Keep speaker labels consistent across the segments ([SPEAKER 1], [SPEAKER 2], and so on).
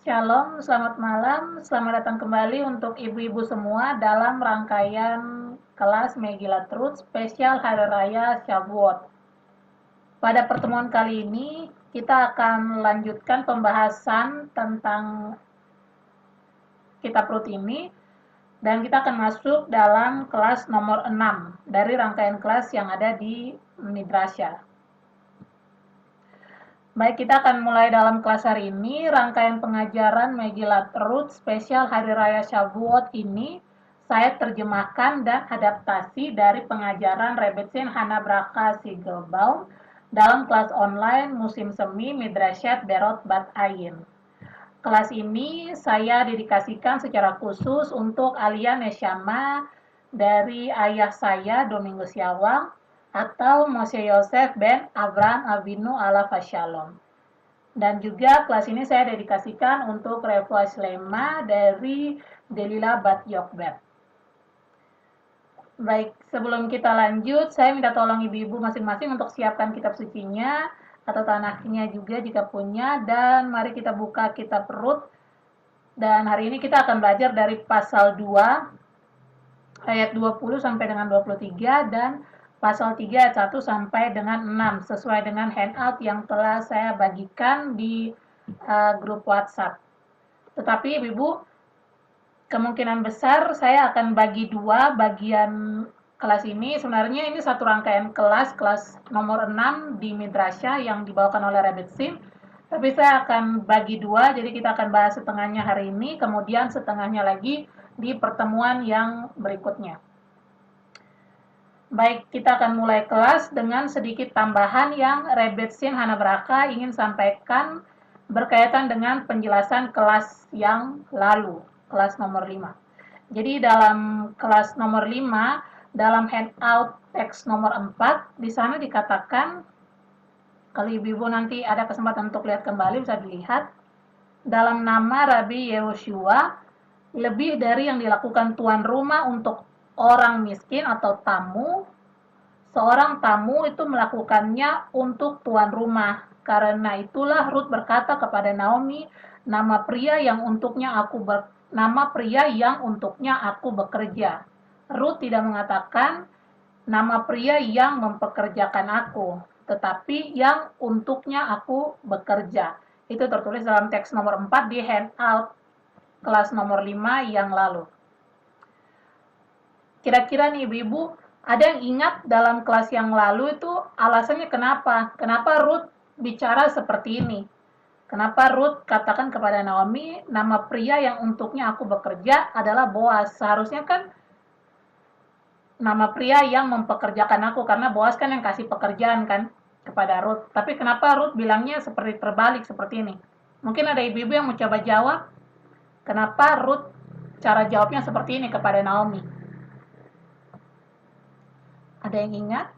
[SPEAKER 1] Shalom, selamat malam. Selamat datang kembali untuk ibu-ibu semua dalam rangkaian kelas Megillah Truth spesial Hari Raya Shavuot. Pada pertemuan kali ini, kita akan lanjutkan pembahasan tentang kitab Rut ini, dan kita akan masuk dalam kelas nomor 6 dari rangkaian kelas yang ada di Midrasya. Baik, kita akan mulai dalam kelas hari ini. Rangkaian pengajaran Megillah Truth spesial Hari Raya Shavuot ini saya terjemahkan dan adaptasi dari pengajaran Rebbetzin Hana Bracha Sigelbaum dalam kelas online musim semi Midrashat Berot Bat Ayin. Kelas ini saya dedikasikan secara khusus untuk Alia Neshama dari ayah saya Domingus Yawang atau Moshe Yosef ben Abraham Avinu alav Shalom. Dan juga kelas ini saya dedikasikan untuk refuah shlema dari Delila Bat Yokbet. Baik, sebelum kita lanjut, saya minta tolong ibu-ibu masing-masing untuk siapkan kitab sucinya atau tanahnya juga jika punya, dan mari kita buka kitab Rut. Dan hari ini kita akan belajar dari pasal 2 ayat 20 sampai dengan 23 dan pasal 3 ayat 1 sampai dengan 6 sesuai dengan handout yang telah saya bagikan di grup WhatsApp. Tetapi ibu-ibu, kemungkinan besar saya akan bagi dua bagian kelas ini. Sebenarnya ini satu rangkaian kelas nomor 6 di Midrasya yang dibawakan oleh Rebbetzin. Tapi saya akan bagi dua, jadi kita akan bahas setengahnya hari ini, kemudian setengahnya lagi di pertemuan yang berikutnya. Baik, kita akan mulai kelas dengan sedikit tambahan yang Rebbetzin Hana Bracha ingin sampaikan berkaitan dengan penjelasan kelas yang lalu, kelas nomor 5. Jadi dalam kelas nomor 5, dalam handout teks nomor 4, di sana dikatakan, kalau ibu-ibu nanti ada kesempatan untuk lihat kembali, bisa dilihat, dalam nama Rabbi Yehoshua, lebih dari yang dilakukan tuan rumah untuk orang miskin atau tamu, seorang tamu itu melakukannya untuk tuan rumah. Karena itulah Rut berkata kepada Naomi, nama pria yang untuknya aku bekerja. Rut tidak mengatakan nama pria yang mempekerjakan aku, tetapi yang untuknya aku bekerja. Itu tertulis dalam teks nomor 4 di handout kelas nomor 5 yang lalu. Kira-kira nih ibu-ibu, ada yang ingat dalam kelas yang lalu itu alasannya kenapa? Kenapa Ruth bicara seperti ini? Kenapa Ruth katakan kepada Naomi, nama pria yang untuknya aku bekerja adalah Boaz. Seharusnya kan nama pria yang mempekerjakan aku, karena Boaz kan yang kasih pekerjaan kan kepada Ruth. Tapi kenapa Ruth bilangnya seperti terbalik seperti ini? Mungkin ada ibu-ibu yang mau coba jawab, kenapa Ruth cara jawabnya seperti ini kepada Naomi? Ada yang ingat?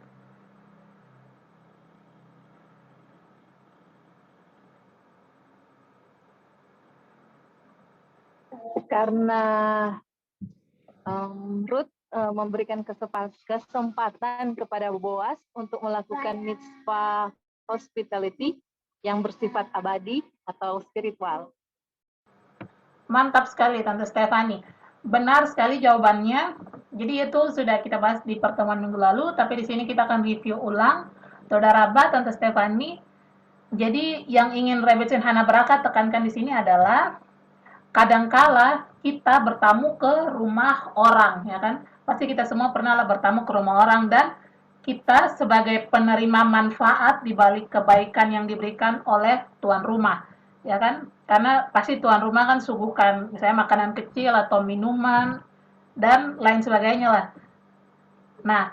[SPEAKER 2] Karena Ruth memberikan kesempatan kepada Boaz untuk melakukan mitzvah hospitality yang bersifat abadi atau spiritual.
[SPEAKER 1] Mantap sekali Tante Stefani. Benar sekali jawabannya. Jadi itu sudah kita bahas di pertemuan minggu lalu, tapi di sini kita akan review ulang. Saudara Ba, Tante Stefani. Jadi yang ingin Rebbetzin Hana Bracha tekankan di sini adalah kadangkala kita bertamu ke rumah orang, ya kan? Pasti kita semua pernah bertamu ke rumah orang, dan kita sebagai penerima manfaat di balik kebaikan yang diberikan oleh tuan rumah, ya kan? Karena pasti tuan rumah kan suguhkan misalnya makanan kecil atau minuman dan lain sebagainya lah. Nah,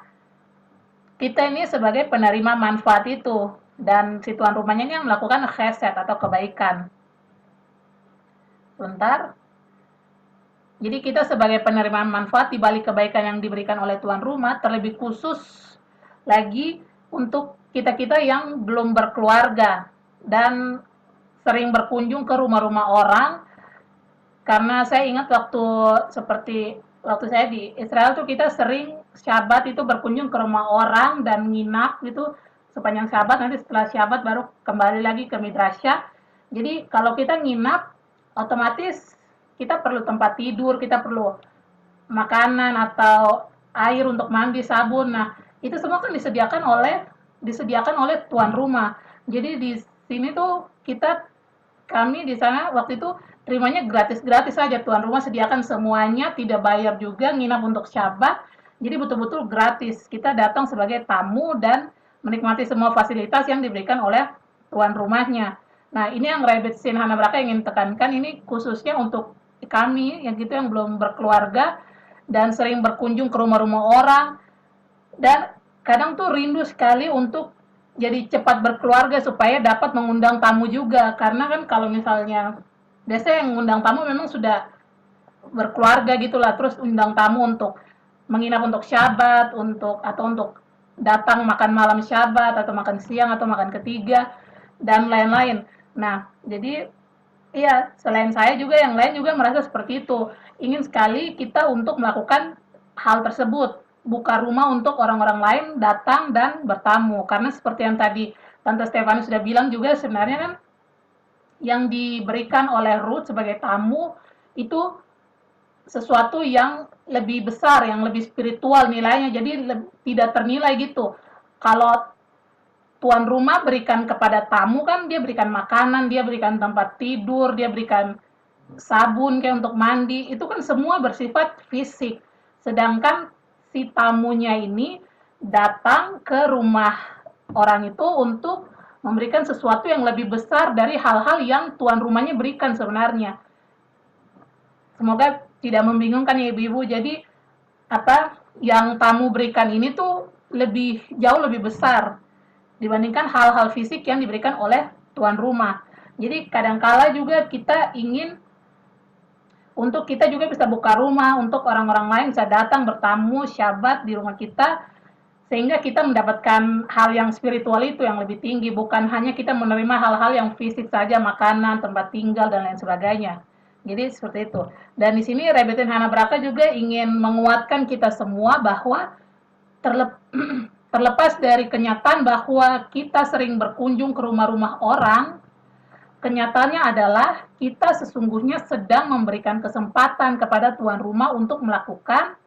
[SPEAKER 1] kita ini sebagai penerima manfaat itu, dan si tuan rumahnya ini yang melakukan chesed atau kebaikan. Sebentar. Jadi kita sebagai penerima manfaat di balik kebaikan yang diberikan oleh tuan rumah, terlebih khusus lagi untuk kita-kita yang belum berkeluarga dan sering berkunjung ke rumah-rumah orang. Karena saya ingat waktu saya di Israel tuh kita sering Syabat itu berkunjung ke rumah orang dan nginap gitu sepanjang Syabat, nanti setelah Syabat baru kembali lagi ke Midrasya. Jadi kalau kita nginap otomatis kita perlu tempat tidur, kita perlu makanan atau air untuk mandi, sabun. Nah, itu semua kan disediakan oleh tuan rumah. Jadi di sini tuh kami di sana waktu itu terimanya gratis-gratis saja, tuan rumah sediakan semuanya, tidak bayar juga, nginap untuk Syabat. Jadi betul-betul gratis. Kita datang sebagai tamu dan menikmati semua fasilitas yang diberikan oleh tuan rumahnya. Nah, ini yang Rabbit Sin Hanabraka ingin tekankan, ini khususnya untuk kami yang gitu yang belum berkeluarga dan sering berkunjung ke rumah-rumah orang, dan kadang tuh rindu sekali untuk jadi cepat berkeluarga supaya dapat mengundang tamu juga, karena kan kalau misalnya biasanya yang mengundang tamu memang sudah berkeluarga gitulah, terus undang tamu untuk menginap untuk Syabat, untuk datang makan malam Syabat atau makan siang atau makan ketiga dan lain-lain. Nah, jadi iya, selain saya juga yang lain juga merasa seperti itu. Ingin sekali kita untuk melakukan hal tersebut, buka rumah untuk orang-orang lain datang dan bertamu. Karena seperti yang tadi Tante Stefani sudah bilang juga, sebenarnya kan yang diberikan oleh Ruth sebagai tamu itu sesuatu yang lebih besar, yang lebih spiritual nilainya, jadi tidak ternilai gitu. Kalau tuan rumah berikan kepada tamu kan dia berikan makanan, dia berikan tempat tidur, dia berikan sabun kayak untuk mandi, itu kan semua bersifat fisik. Sedangkan si tamunya ini datang ke rumah orang itu untuk memberikan sesuatu yang lebih besar dari hal-hal yang tuan rumahnya berikan sebenarnya. Semoga tidak membingungkan ya ibu-ibu. Jadi apa yang tamu berikan ini tuh jauh lebih besar dibandingkan hal-hal fisik yang diberikan oleh tuan rumah. Jadi kadangkala juga kita ingin untuk kita juga bisa buka rumah untuk orang-orang lain bisa datang bertamu Syabat di rumah kita, sehingga kita mendapatkan hal yang spiritual itu yang lebih tinggi, bukan hanya kita menerima hal-hal yang fisik saja, makanan, tempat tinggal dan lain sebagainya. Jadi seperti itu. Dan di sini Rebetin Hanabraka juga ingin menguatkan kita semua bahwa terlepas dari kenyataan bahwa kita sering berkunjung ke rumah-rumah orang, kenyataannya adalah kita sesungguhnya sedang memberikan kesempatan kepada tuan rumah untuk melakukan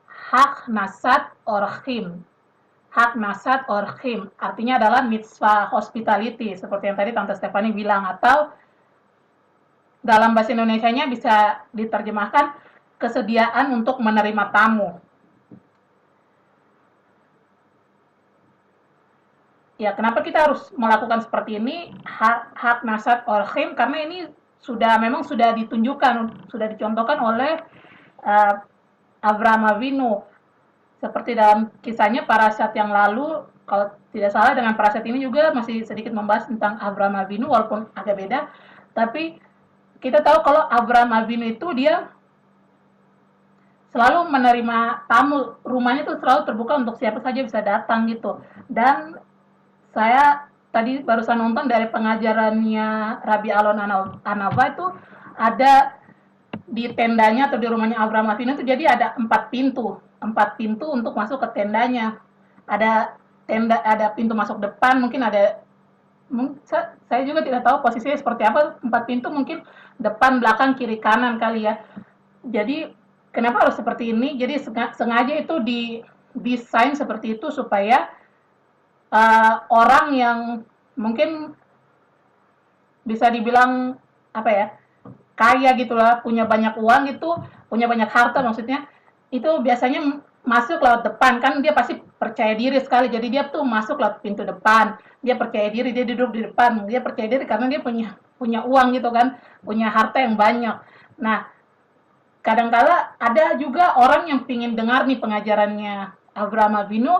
[SPEAKER 1] hak nasat orchim. Hak nasat orchim artinya adalah mitzvah hospitality, seperti yang tadi Tante Stefani bilang, atau dalam bahasa Indonesianya bisa diterjemahkan kesediaan untuk menerima tamu. Ya, kenapa kita harus melakukan seperti ini? Hak nasat orchim, karena ini memang sudah ditunjukkan, sudah dicontohkan oleh uh, Abraham Avinu. Seperti dalam kisahnya Parashat yang lalu, kalau tidak salah dengan Parashat ini juga masih sedikit membahas tentang Abraham Avinu, walaupun agak beda. Tapi kita tahu kalau Abraham Avinu itu dia selalu menerima tamu, rumahnya tuh selalu terbuka untuk siapa saja bisa datang gitu. Dan saya tadi barusan nonton dari pengajarannya Rabbi Alon Anava itu ada di tendanya atau di rumahnya Abraham Avinu itu jadi ada 4 pintu untuk masuk ke tendanya. Ada pintu masuk depan, mungkin ada, saya juga tidak tahu posisinya seperti apa, 4 pintu mungkin depan, belakang, kiri, kanan kali ya. Jadi kenapa harus seperti ini? Jadi sengaja itu didesain seperti itu supaya orang yang mungkin bisa dibilang apa ya, kaya gitulah, punya banyak uang gitu, punya banyak harta maksudnya, itu biasanya masuk lewat depan, kan dia pasti percaya diri sekali, jadi dia tuh masuk lewat pintu depan, dia percaya diri, dia duduk di depan, dia percaya diri karena dia punya punya uang gitu kan, punya harta yang banyak. Nah, kadangkala ada juga orang yang pingin dengar nih pengajarannya Abraham Avinu,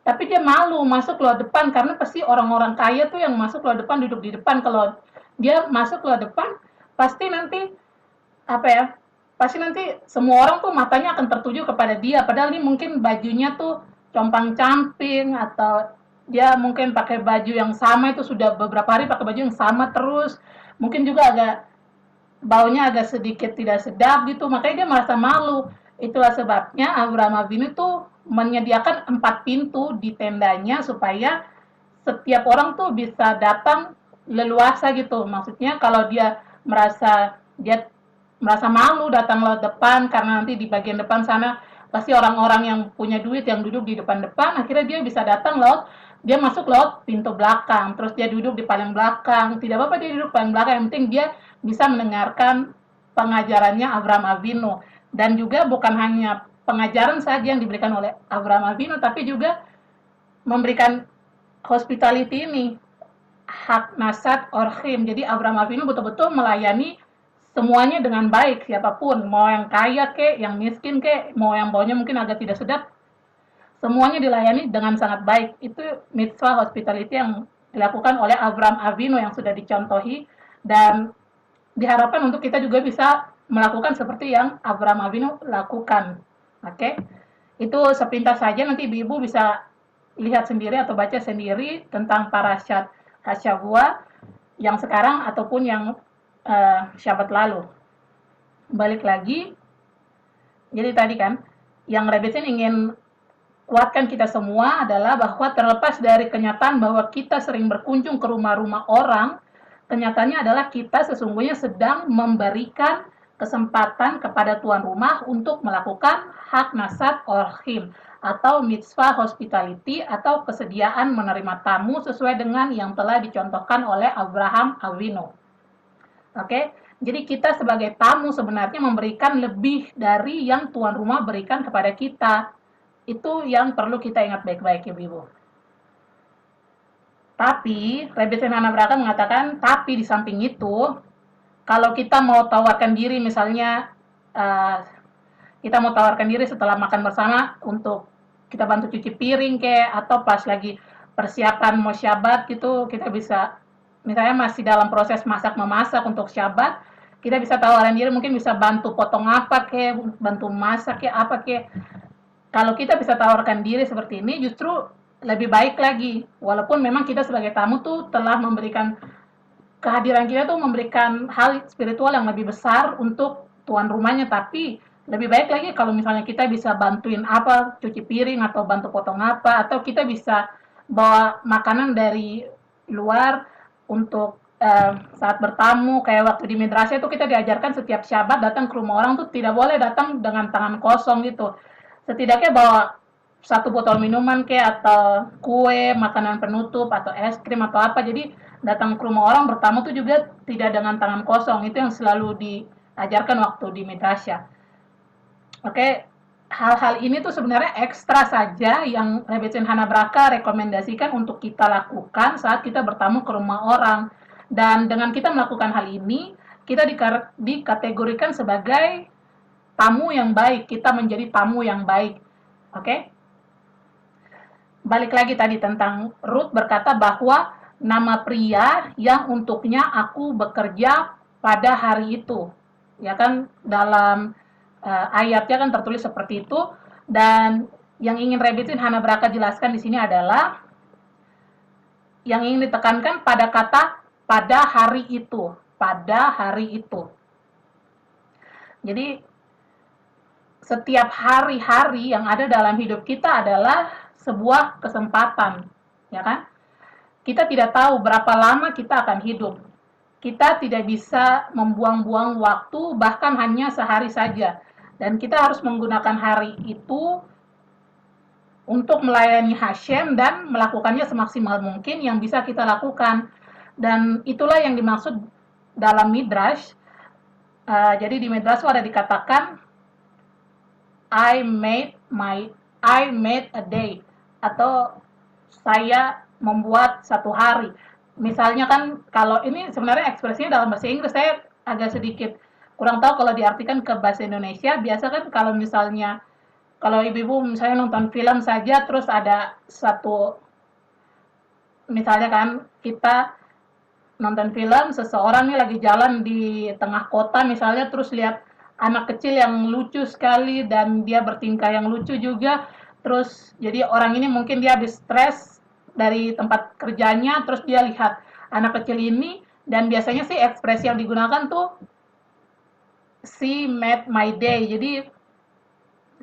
[SPEAKER 1] tapi dia malu masuk lewat depan karena pasti orang-orang kaya tuh yang masuk lewat depan, duduk di depan. Kalau dia masuk lewat depan, pasti nanti apa ya? Pasti nanti semua orang tuh matanya akan tertuju kepada dia. Padahal ini mungkin bajunya tuh compang-camping, atau dia mungkin pakai baju yang sama, itu sudah beberapa hari pakai baju yang sama terus. Mungkin juga baunya agak sedikit tidak sedap gitu, makanya dia merasa malu. Itulah sebabnya Abraham Avinu tuh menyediakan 4 pintu di tendanya supaya setiap orang tuh bisa datang leluasa gitu. Maksudnya kalau dia merasa dia merasa malu datang lewat depan karena nanti di bagian depan sana pasti orang-orang yang punya duit yang duduk di depan-depan, akhirnya dia bisa datang lewat, dia masuk lewat pintu belakang, terus dia duduk di paling belakang, tidak apa-apa dia duduk paling belakang, yang penting dia bisa mendengarkan pengajarannya Abraham Avinu. Dan juga bukan hanya pengajaran saja yang diberikan oleh Abraham Avinu, tapi juga memberikan hospitality ini, hak nasat orhim. Jadi Abraham Avinu betul-betul melayani semuanya dengan baik, siapapun, mau yang kaya kek, yang miskin kek, mau yang baunya mungkin agak tidak sedap, semuanya dilayani dengan sangat baik. Itu mitzvah hospitality yang dilakukan oleh Abraham Avinu yang sudah dicontohi, dan diharapkan untuk kita juga bisa melakukan seperti yang Abraham Avinu lakukan. Oke, itu sepintas saja, nanti ibu bisa lihat sendiri atau baca sendiri tentang parasyat Hashavua yang sekarang ataupun yang Syabat lalu. Balik lagi, jadi tadi kan, yang Rebetsin ingin kuatkan kita semua adalah bahwa terlepas dari kenyataan bahwa kita sering berkunjung ke rumah-rumah orang, kenyataannya adalah kita sesungguhnya sedang memberikan kesempatan kepada tuan rumah untuk melakukan hak nasat orhim atau mitzvah hospitality atau kesediaan menerima tamu sesuai dengan yang telah dicontohkan oleh Abraham Avinu. Oke, jadi kita sebagai tamu sebenarnya memberikan lebih dari yang tuan rumah berikan kepada kita. Itu yang perlu kita ingat baik-baik ya Ibu. Tapi, Rebbe Senana Braka mengatakan, tapi di samping itu, kalau kita mau tawarkan diri misalnya, uh, kita mau tawarkan diri setelah makan bersama untuk kita bantu cuci piring kayak, atau pas lagi persiapan mau syabat gitu, kita bisa, misalnya masih dalam proses masak-memasak untuk syabat, kita bisa tawaran diri, mungkin bisa bantu potong apa kayak, bantu masak kayak apa kayak. Kalau kita bisa tawarkan diri seperti ini, justru lebih baik lagi. Walaupun memang kita sebagai tamu tuh telah memberikan, kehadiran kita tuh memberikan hal spiritual yang lebih besar untuk tuan rumahnya, tapi lebih baik lagi kalau misalnya kita bisa bantuin apa, cuci piring atau bantu potong apa, atau kita bisa bawa makanan dari luar untuk saat bertamu, kayak waktu di Midrasya itu kita diajarkan setiap Syabat datang ke rumah orang tuh tidak boleh datang dengan tangan kosong gitu. Setidaknya bawa satu botol minuman kayak, atau kue, makanan penutup, atau es krim atau apa. Jadi datang ke rumah orang bertamu tuh juga tidak dengan tangan kosong. Itu yang selalu diajarkan waktu di Midrasya. Oke, hal-hal ini tuh sebenarnya ekstra saja yang Rebbetzin Hanabraka rekomendasikan untuk kita lakukan saat kita bertamu ke rumah orang. Dan dengan kita melakukan hal ini, kita dikategorikan sebagai tamu yang baik. Kita menjadi tamu yang baik. Oke? Balik lagi tadi tentang Ruth berkata bahwa nama pria yang untuknya aku bekerja pada hari itu. Ya kan, dalam ayatnya kan tertulis seperti itu, dan yang ingin Rebbetzin Hanabraka jelaskan di sini adalah yang ingin ditekankan pada kata pada hari itu, pada hari itu. Jadi setiap hari-hari yang ada dalam hidup kita adalah sebuah kesempatan, ya kan? Kita tidak tahu berapa lama kita akan hidup. Kita tidak bisa membuang-buang waktu, bahkan hanya sehari saja. Dan kita harus menggunakan hari itu untuk melayani Hashem dan melakukannya semaksimal mungkin yang bisa kita lakukan. Dan itulah yang dimaksud dalam Midrash. Jadi di Midrash ada dikatakan, I made a day, atau saya membuat satu hari. Misalnya kan, kalau ini sebenarnya ekspresinya dalam bahasa Inggris, saya agak sedikit kurang tahu kalau diartikan ke bahasa Indonesia. Biasa kan kalau misalnya, kalau ibu-ibu misalnya nonton film saja, terus ada satu, misalnya kan kita nonton film, seseorang nih lagi jalan di tengah kota misalnya, terus lihat anak kecil yang lucu sekali dan dia bertingkah yang lucu juga, terus jadi orang ini mungkin dia habis stres dari tempat kerjanya, terus dia lihat anak kecil ini, dan biasanya sih ekspresi yang digunakan tuh she made my day. Jadi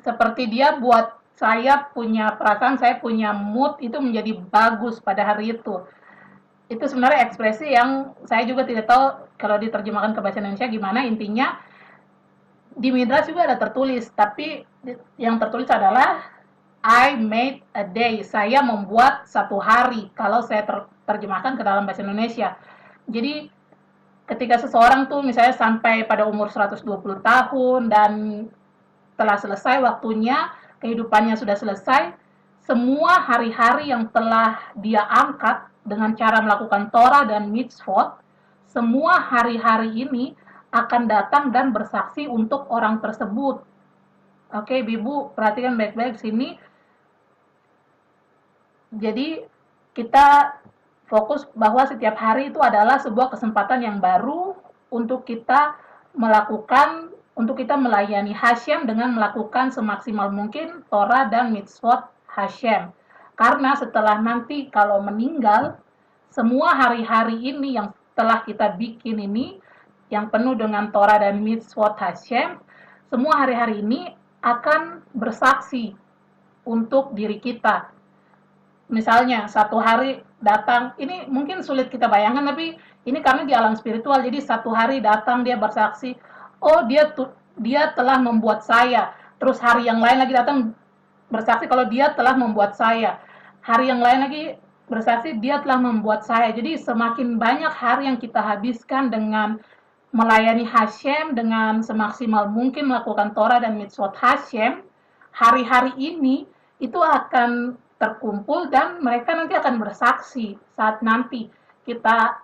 [SPEAKER 1] seperti dia buat saya punya perasaan, saya punya mood itu menjadi bagus pada hari itu. itu sebenarnya ekspresi yang saya juga tidak tahu kalau diterjemahkan ke bahasa Indonesia gimana. Intinya di Midrash juga ada tertulis, tapi yang tertulis adalah I made a day. Saya membuat satu hari kalau saya terjemahkan ke dalam bahasa Indonesia. Jadi ketika seseorang tuh misalnya sampai pada umur 120 tahun dan telah selesai waktunya, kehidupannya sudah selesai, semua hari-hari yang telah dia angkat dengan cara melakukan Torah dan mitzvot, semua hari-hari ini akan datang dan bersaksi untuk orang tersebut. Oke, Ibu, perhatikan baik-baik sini. Jadi, kita fokus bahwa setiap hari itu adalah sebuah kesempatan yang baru untuk kita untuk kita melayani Hashem dengan melakukan semaksimal mungkin Torah dan mitzvot Hashem. Karena setelah nanti kalau meninggal, semua hari-hari ini yang telah kita bikin ini, yang penuh dengan Torah dan mitzvot Hashem, semua hari-hari ini akan bersaksi untuk diri kita. Misalnya satu hari datang, ini mungkin sulit kita bayangkan, tapi ini karena di alam spiritual, jadi satu hari datang dia bersaksi, oh dia telah membuat saya. Terus hari yang lain lagi datang bersaksi kalau dia telah membuat saya. Hari yang lain lagi bersaksi dia telah membuat saya. Jadi semakin banyak hari yang kita habiskan dengan melayani Hashem dengan semaksimal mungkin melakukan Torah dan mitzvot Hashem, hari-hari ini itu akan terkumpul dan mereka nanti akan bersaksi saat nanti kita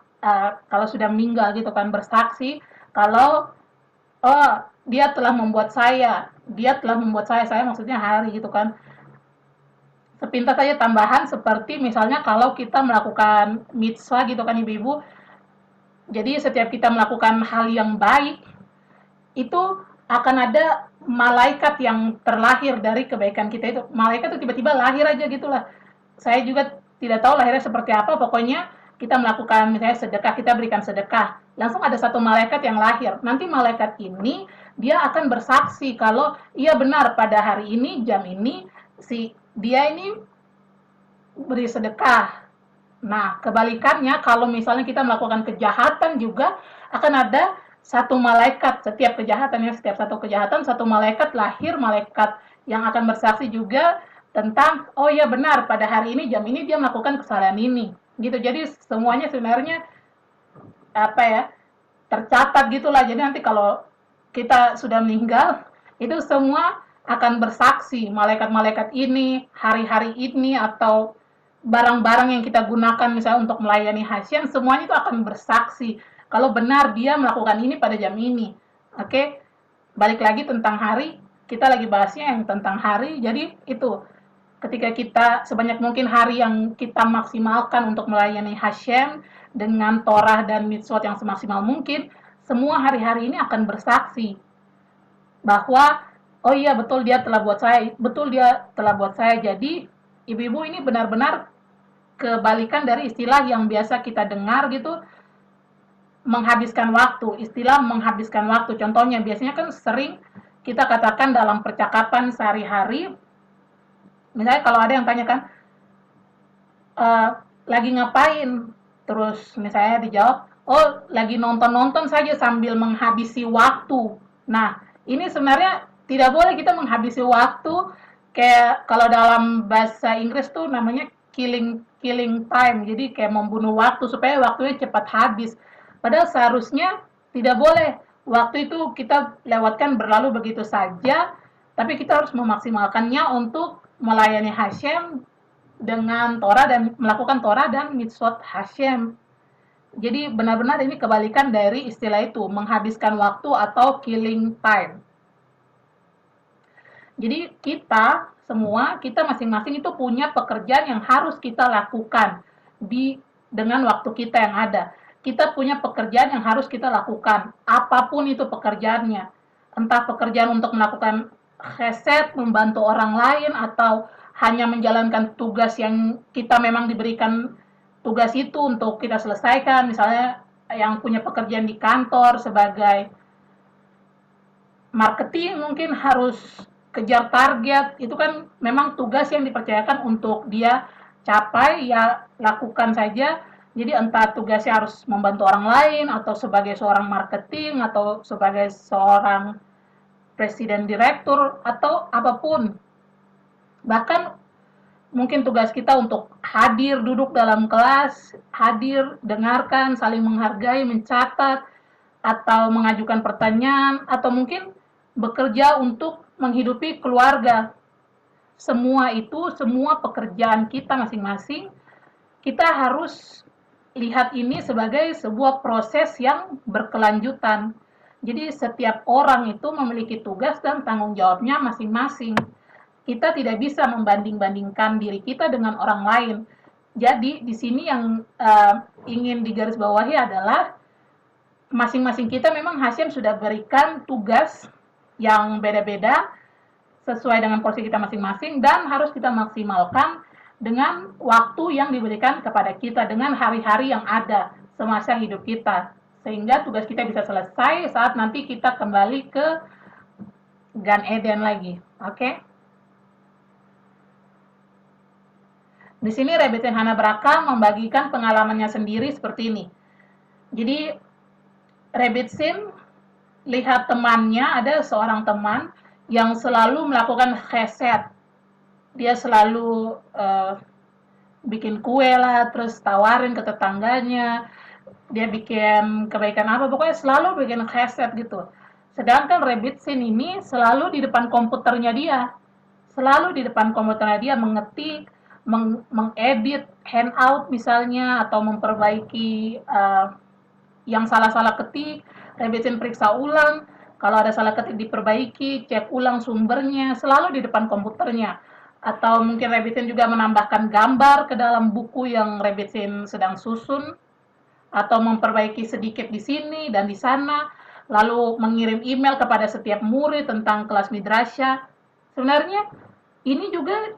[SPEAKER 1] kalau sudah meninggal gitu kan, bersaksi kalau oh dia telah membuat saya maksudnya hari gitu kan. Sepintas saja tambahan seperti misalnya kalau kita melakukan mitzvah gitu kan ibu-ibu, jadi setiap kita melakukan hal yang baik, itu akan ada malaikat yang terlahir dari kebaikan kita itu. Malaikat itu tiba-tiba lahir aja gitulah. Saya juga tidak tahu lahirnya seperti apa, pokoknya kita melakukan misalnya sedekah, kita berikan sedekah. Langsung ada satu malaikat yang lahir. Nanti malaikat ini dia akan bersaksi kalau iya benar pada hari ini, jam ini, si dia ini beri sedekah. Nah, kebalikannya kalau misalnya kita melakukan kejahatan juga akan ada satu malaikat setiap kejahatan ya, setiap satu kejahatan satu malaikat lahir, malaikat yang akan bersaksi juga tentang oh ya benar pada hari ini jam ini dia melakukan kesalahan ini. Gitu. Jadi semuanya sebenarnya apa ya? Tercatat gitulah. Jadi nanti kalau kita sudah meninggal itu semua akan bersaksi malaikat-malaikat ini, hari-hari ini atau barang-barang yang kita gunakan misalnya untuk melayani Hashem, semuanya itu akan bersaksi kalau benar dia melakukan ini pada jam ini. Oke, balik lagi tentang hari, kita lagi bahasnya yang tentang hari, jadi itu ketika kita sebanyak mungkin hari yang kita maksimalkan untuk melayani Hashem dengan Torah dan mitzvot yang semaksimal mungkin, semua hari-hari ini akan bersaksi bahwa oh iya betul dia telah buat saya, betul dia telah buat saya. Jadi ibu-ibu ini benar-benar kebalikan dari istilah yang biasa kita dengar gitu, menghabiskan waktu. Istilah menghabiskan waktu, contohnya biasanya kan sering kita katakan dalam percakapan sehari-hari, misalnya kalau ada yang tanyakan, lagi ngapain? Terus misalnya dijawab, oh lagi nonton-nonton saja sambil menghabisi waktu. Nah, ini sebenarnya tidak boleh kita menghabisi waktu, kayak kalau dalam bahasa Inggris tuh namanya killing time, jadi kayak membunuh waktu supaya waktunya cepat habis. Padahal seharusnya tidak boleh. Waktu itu kita lewatkan berlalu begitu saja, tapi kita harus memaksimalkannya untuk melayani Hashem dengan Torah dan melakukan Torah dan mitzvot Hashem. Jadi benar-benar ini kebalikan dari istilah itu, menghabiskan waktu atau killing time. Jadi kita semua, kita masing-masing itu punya pekerjaan yang harus kita lakukan dengan waktu kita yang ada. Kita punya pekerjaan yang harus kita lakukan, apapun itu pekerjaannya. Entah pekerjaan untuk melakukan khesed, membantu orang lain, atau hanya menjalankan tugas yang kita memang diberikan tugas itu untuk kita selesaikan. Misalnya yang punya pekerjaan di kantor sebagai marketing mungkin harus kejar target, itu kan memang tugas yang dipercayakan untuk dia capai, ya lakukan saja. Jadi entah tugasnya harus membantu orang lain, atau sebagai seorang marketing, atau sebagai seorang presiden direktur, atau apapun. Bahkan mungkin tugas kita untuk hadir duduk dalam kelas, hadir, dengarkan, saling menghargai, mencatat, atau mengajukan pertanyaan, atau mungkin bekerja untuk menghidupi keluarga. Semua itu, semua pekerjaan kita masing-masing, kita harus lihat ini sebagai sebuah proses yang berkelanjutan. Jadi setiap orang itu memiliki tugas dan tanggung jawabnya masing-masing. Kita tidak bisa membanding-bandingkan diri kita dengan orang lain. Jadi di sini yang ingin digarisbawahi adalah masing-masing kita memang Hasyim sudah berikan tugas yang beda-beda sesuai dengan porsi kita masing-masing dan harus kita maksimalkan dengan waktu yang diberikan kepada kita dengan hari-hari yang ada semasa hidup kita sehingga tugas kita bisa selesai saat nanti kita kembali ke Gan Eden lagi. Oke? Di sini Rebbetzin Hana Braka membagikan pengalamannya sendiri seperti ini. Jadi Rebbetzin lihat temannya, ada seorang teman yang selalu melakukan chesed. Dia selalu bikin kue lah, terus tawarin ke tetangganya. Dia bikin kebaikan apa, pokoknya selalu bikin chesed gitu. Sedangkan Rebbetzin ini selalu di depan komputernya dia. Selalu di depan komputernya dia mengetik, mengedit handout misalnya, atau memperbaiki yang salah-salah ketik. Rebbetzin periksa ulang, kalau ada salah ketik diperbaiki, cek ulang sumbernya, selalu di depan komputernya. Atau mungkin Rebbetzin juga menambahkan gambar ke dalam buku yang Rebbetzin sedang susun, atau memperbaiki sedikit di sini dan di sana, lalu mengirim email kepada setiap murid tentang kelas midrasya. Sebenarnya ini juga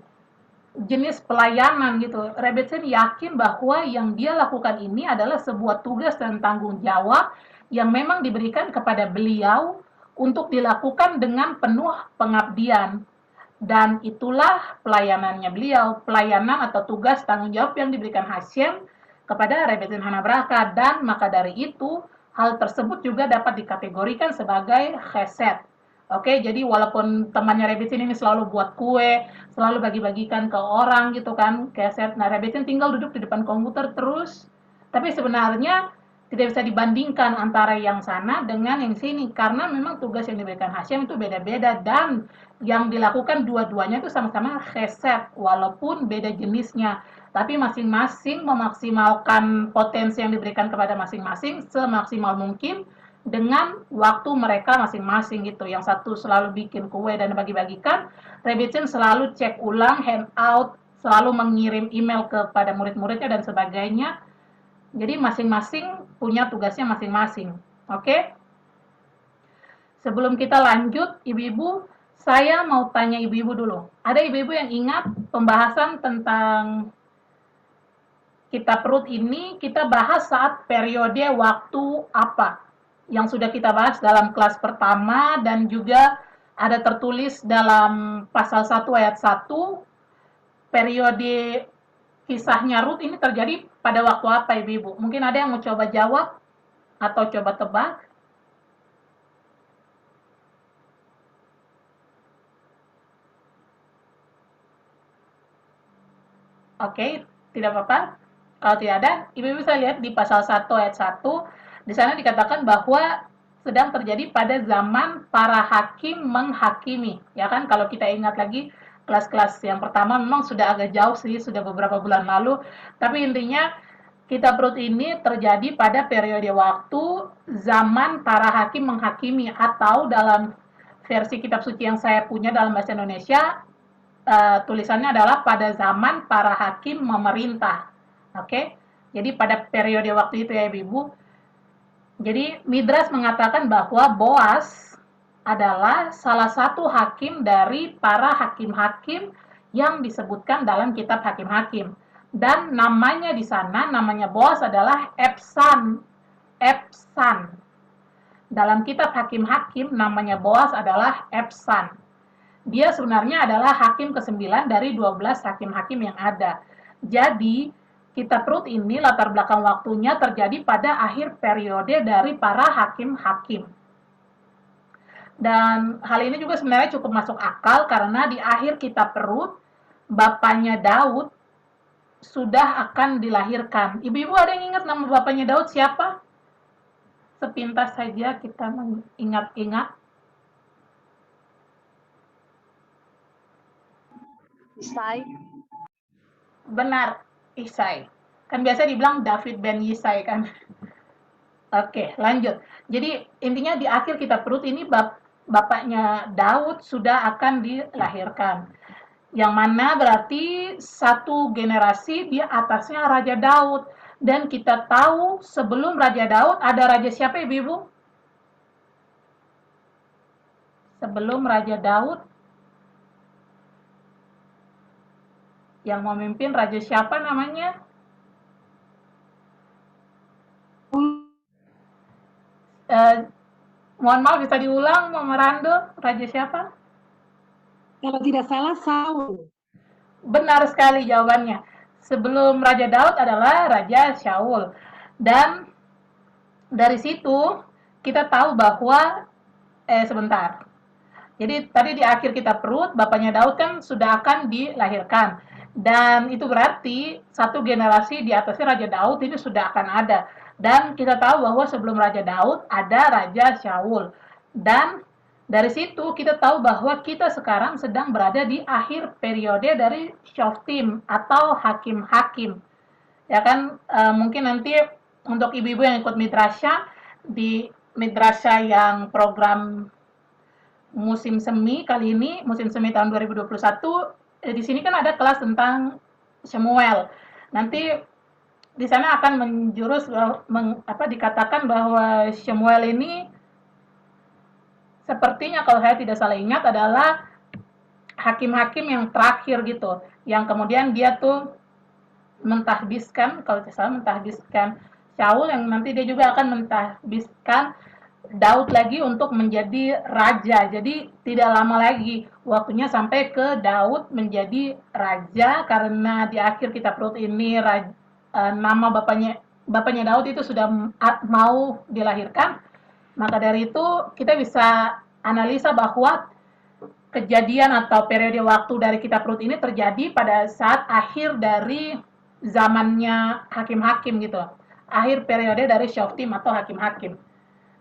[SPEAKER 1] jenis pelayanan gitu. Rebbetzin yakin bahwa yang dia lakukan ini adalah sebuah tugas dan tanggung jawab yang memang diberikan kepada beliau untuk dilakukan dengan penuh pengabdian. Dan itulah pelayanannya beliau, pelayanan atau tugas tanggung jawab yang diberikan Hasyim kepada Rebbetzin Hana Braka, dan maka dari itu hal tersebut juga dapat dikategorikan sebagai chesed. Oke, jadi walaupun temannya Rebbetzin ini selalu buat kue, selalu bagi-bagikan ke orang gitu kan, chesed. Nah, Rebbetzin tinggal duduk di depan komputer terus, tapi sebenarnya tidak bisa dibandingkan antara yang sana dengan yang sini, karena memang tugas yang diberikan Hasyim itu beda-beda, dan yang dilakukan dua-duanya itu sama-sama chesed, walaupun beda jenisnya. Tapi masing-masing memaksimalkan potensi yang diberikan kepada masing-masing semaksimal mungkin dengan waktu mereka masing-masing gitu. Yang satu selalu bikin kue dan bagi-bagikan, Rebbetzin selalu cek ulang handout, selalu mengirim email kepada murid-muridnya dan sebagainya. Jadi masing-masing punya tugasnya masing-masing. Oke? Sebelum kita lanjut, ibu-ibu, saya mau tanya ibu-ibu dulu. Ada ibu-ibu yang ingat pembahasan tentang kitab Rut ini kita bahas saat periode waktu apa? Yang sudah kita bahas dalam kelas pertama dan juga ada tertulis dalam pasal 1 ayat 1, periode kisahnya Rut ini terjadi pada waktu apa ibu-ibu? Mungkin ada yang mau coba jawab atau coba tebak? Oke, tidak apa-apa. Kalau tidak ada, ibu-ibu bisa lihat di pasal 1 ayat 1, di sana dikatakan bahwa sedang terjadi pada zaman para hakim menghakimi. Ya kan, kalau kita ingat lagi kelas-kelas yang pertama memang sudah agak jauh sih, sudah beberapa bulan lalu. Tapi intinya kitab Rut ini terjadi pada periode waktu zaman para hakim menghakimi, atau dalam versi kitab suci yang saya punya dalam bahasa Indonesia, tulisannya adalah pada zaman para hakim memerintah. Oke, jadi pada periode waktu itu ya ibu. Jadi Midras mengatakan bahwa Boas adalah salah satu hakim dari para hakim-hakim yang disebutkan dalam kitab Hakim-Hakim. Dan namanya di sana, namanya Boas adalah Ebsan. Ebsan. Dalam kitab Hakim-Hakim, namanya Boas adalah Ebsan. Dia sebenarnya adalah hakim ke-9 dari 12 hakim-hakim yang ada. Jadi, kitab Rut ini latar belakang waktunya terjadi pada akhir periode dari para hakim-hakim. Dan hal ini juga sebenarnya cukup masuk akal karena di akhir kitab Rut, bapaknya Daud sudah akan dilahirkan. Ibu-ibu ada yang ingat nama bapaknya Daud siapa? Sepintas saja kita mengingat-ingat.
[SPEAKER 2] Isai.
[SPEAKER 1] Benar, Isai. Kan biasa dibilang David ben Yisai kan. Oke, lanjut. Jadi intinya di akhir kitab Rut ini bapaknya Daud sudah akan dilahirkan. Yang mana berarti satu generasi di atasnya Raja Daud. Dan kita tahu sebelum Raja Daud ada raja siapa ibu-ibu? Sebelum Raja Daud yang memimpin raja siapa namanya? Eh, mohon maaf bisa diulang, Mama Rando, raja siapa?
[SPEAKER 3] Kalau tidak salah Saul.
[SPEAKER 1] Benar sekali jawabannya. Sebelum Raja Daud adalah Raja Shaul. Dan dari situ kita tahu bahwa sebentar. Jadi tadi di akhir kitab Rut, bapaknya Daud kan sudah akan dilahirkan. Dan itu berarti satu generasi di atasnya Raja Daud ini sudah akan ada. Dan kita tahu bahwa sebelum Raja Daud ada Raja Shaul. Dan dari situ kita tahu bahwa kita sekarang sedang berada di akhir periode dari Shoftim atau hakim-hakim. Ya kan, mungkin nanti untuk ibu-ibu yang ikut midrasya, di midrasya yang program musim semi kali ini, musim semi tahun 2021, di sini kan ada kelas tentang Shemuel. Nanti di sana akan menjurus dikatakan bahwa Shemuel ini sepertinya kalau saya tidak salah ingat adalah hakim-hakim yang terakhir gitu, yang kemudian dia tuh mentahbiskan, kalau tidak salah mentahbiskan Shaul, yang nanti dia juga akan mentahbiskan Daud lagi untuk menjadi raja. Jadi tidak lama lagi waktunya sampai ke Daud menjadi raja, karena di akhir kitab Rut ini nama bapaknya Daud itu sudah mau dilahirkan. Maka dari itu kita bisa analisa bahwa kejadian atau periode waktu dari kitab Rut ini terjadi pada saat akhir dari zamannya hakim-hakim gitu. Akhir periode dari Shoftim atau hakim-hakim.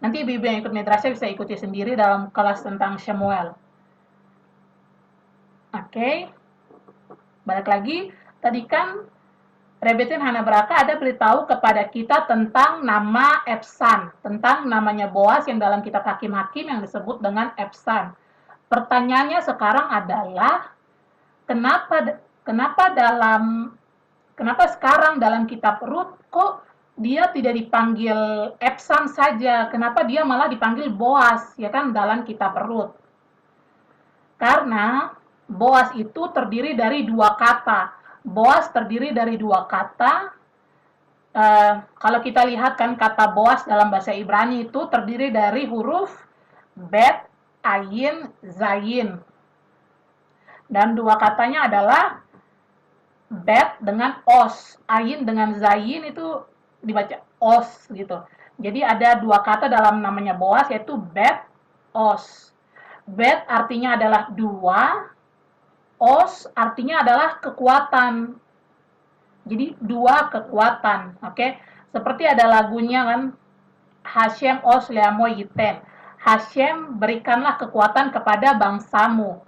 [SPEAKER 1] Nanti ibu-ibu yang ikut midrasya bisa ikuti sendiri dalam kelas tentang Shemuel. Oke. Balik lagi, tadi kan Rebetin Hana Baraka ada beritahu kepada kita tentang nama Ebsan, tentang namanya Boas yang dalam kitab Hakim-Hakim yang disebut dengan Ebsan. Pertanyaannya sekarang adalah kenapa sekarang dalam kitab Rut kok dia tidak dipanggil Ebsan saja, kenapa dia malah dipanggil Boas, ya kan, dalam kitab Rut? Karena Boas itu terdiri dari dua kata. Boas terdiri dari dua kata. Kalau kita lihat kan kata Boas dalam bahasa Ibrani itu terdiri dari huruf Bet, Ayin, Zayin. Dan dua katanya adalah Bet dengan Os, Ayin dengan Zayin itu dibaca Os gitu. Jadi ada dua kata dalam namanya Boas yaitu Bet, Os. Bet artinya adalah dua, Os artinya adalah kekuatan. Jadi dua kekuatan, oke? Seperti ada lagunya kan, Hashem os leamo yiten. Hashem berikanlah kekuatan kepada bangsamu.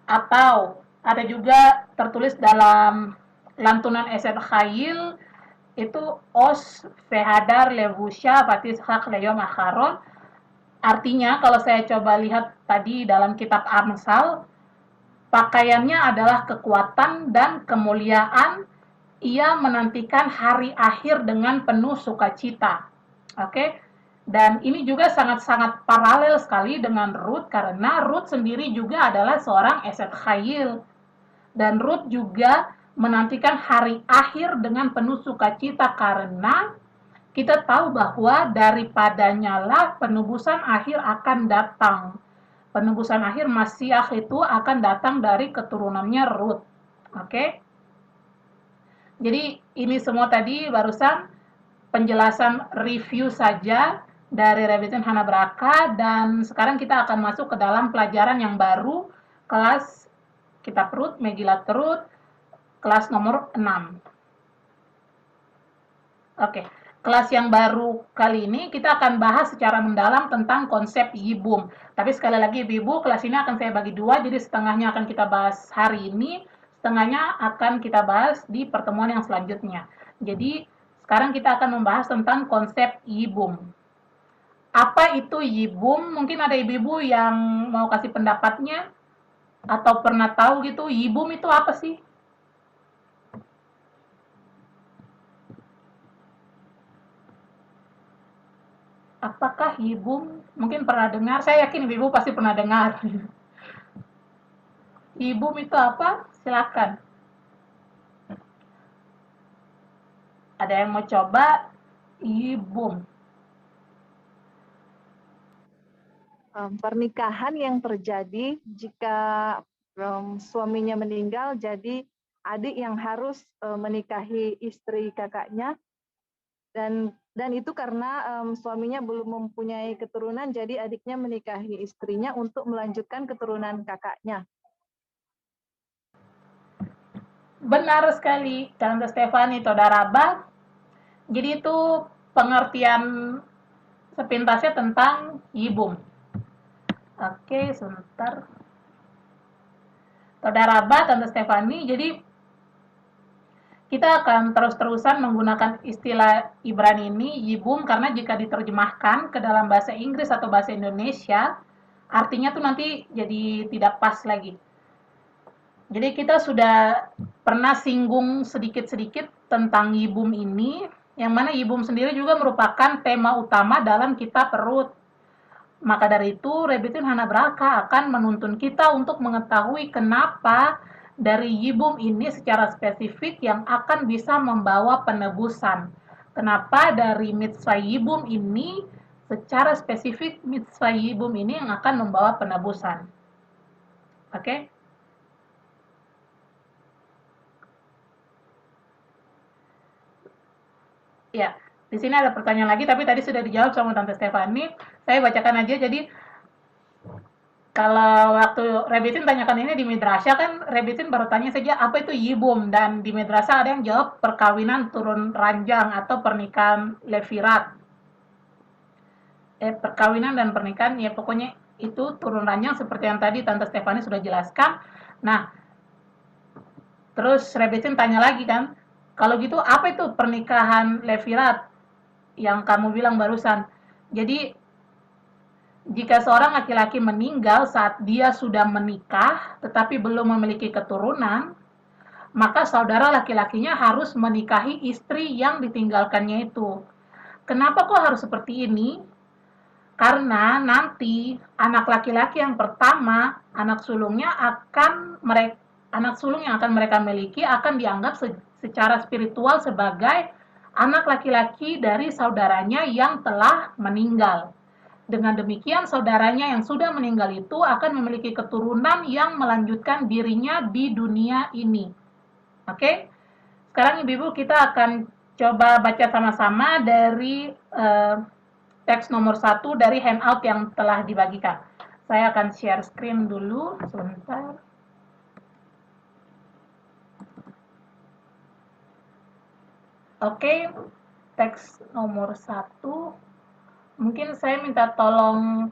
[SPEAKER 1] Atau ada juga tertulis dalam lantunan Esed Khayil itu os vehadar levusha fatishak leyom acharon. Artinya kalau saya coba lihat tadi dalam kitab Amsal, pakaiannya adalah kekuatan dan kemuliaan. Ia menantikan hari akhir dengan penuh sukacita. Oke. Dan ini juga sangat-sangat paralel sekali dengan Rut, karena Rut sendiri juga adalah seorang Esed Khayil. Dan Rut juga menantikan hari akhir dengan penuh sukacita karena kita tahu bahwa daripadanya lah penebusan akhir akan datang. Penebusan akhir Masiah itu akan datang dari keturunannya Rut. Oke? Jadi ini semua tadi barusan penjelasan review saja dari Revision Hanabraka, dan sekarang kita akan masuk ke dalam pelajaran yang baru, kelas kitab Ruth, Megillah Ruth, kelas nomor 6. Oke, kelas yang baru kali ini kita akan bahas secara mendalam tentang konsep Yibum. Tapi sekali lagi Ibu, kelas ini akan saya bagi dua, jadi setengahnya akan kita bahas hari ini, setengahnya akan kita bahas di pertemuan yang selanjutnya. Jadi sekarang kita akan membahas tentang konsep Yibum. Apa itu Yibum? Mungkin ada ibu-ibu yang mau kasih pendapatnya atau pernah tahu gitu, Yibum itu apa sih? Apakah Ibu mungkin pernah dengar? Saya yakin Ibu pasti pernah dengar. Ibu itu apa? Silakan. Ada yang mau coba? Ibu.
[SPEAKER 2] Pernikahan yang terjadi jika suaminya meninggal, jadi adik yang harus menikahi istri kakaknya, dan itu karena suaminya belum mempunyai keturunan, jadi adiknya menikahi istrinya untuk melanjutkan keturunan kakaknya.
[SPEAKER 1] Benar sekali, Tante Stefani Todaraba. Jadi itu pengertian sepintasnya tentang Yibum. Oke, sebentar. Todaraba, Tante Stefani. Jadi kita akan terus-terusan menggunakan istilah Ibrani ini, Yibum, karena jika diterjemahkan ke dalam bahasa Inggris atau bahasa Indonesia, artinya tuh nanti jadi tidak pas lagi. Jadi kita sudah pernah singgung sedikit-sedikit tentang Yibum ini, yang mana Yibum sendiri juga merupakan tema utama dalam kitab Rut. Maka dari itu, Rebbetzin Hanabraka akan menuntun kita untuk mengetahui kenapa dari Yibum ini secara spesifik yang akan bisa membawa penebusan. Kenapa dari mitzvah Yibum ini secara spesifik mitzvah Yibum ini yang akan membawa penebusan. Oke? Ya, di sini ada pertanyaan lagi, tapi tadi sudah dijawab sama Tante Stefani. Saya bacakan aja. Jadi kalau waktu Rebitin tanyakan ini di Midrasya, kan Rebitin baru tanya saja apa itu Yibum, dan di Midrasya ada yang jawab perkawinan turun ranjang atau pernikahan Levirat. Perkawinan dan pernikahan, ya pokoknya itu turun ranjang seperti yang tadi Tante Stefani sudah jelaskan. Nah, terus Rebitin tanya lagi kan, kalau gitu apa itu pernikahan Levirat yang kamu bilang barusan? Jadi jika seorang laki-laki meninggal saat dia sudah menikah tetapi belum memiliki keturunan, maka saudara laki-lakinya harus menikahi istri yang ditinggalkannya itu. Kenapa kok harus seperti ini? Karena nanti anak laki-laki yang pertama, anak sulungnya anak sulung yang akan mereka miliki akan dianggap secara spiritual sebagai anak laki-laki dari saudaranya yang telah meninggal. Dengan demikian, saudaranya yang sudah meninggal itu akan memiliki keturunan yang melanjutkan dirinya di dunia ini. Oke? Sekarang Ibu-ibu kita akan coba baca sama-sama dari teks nomor 1 dari handout yang telah dibagikan. Saya akan share screen dulu, sebentar. Oke, teks nomor 1. Mungkin saya minta tolong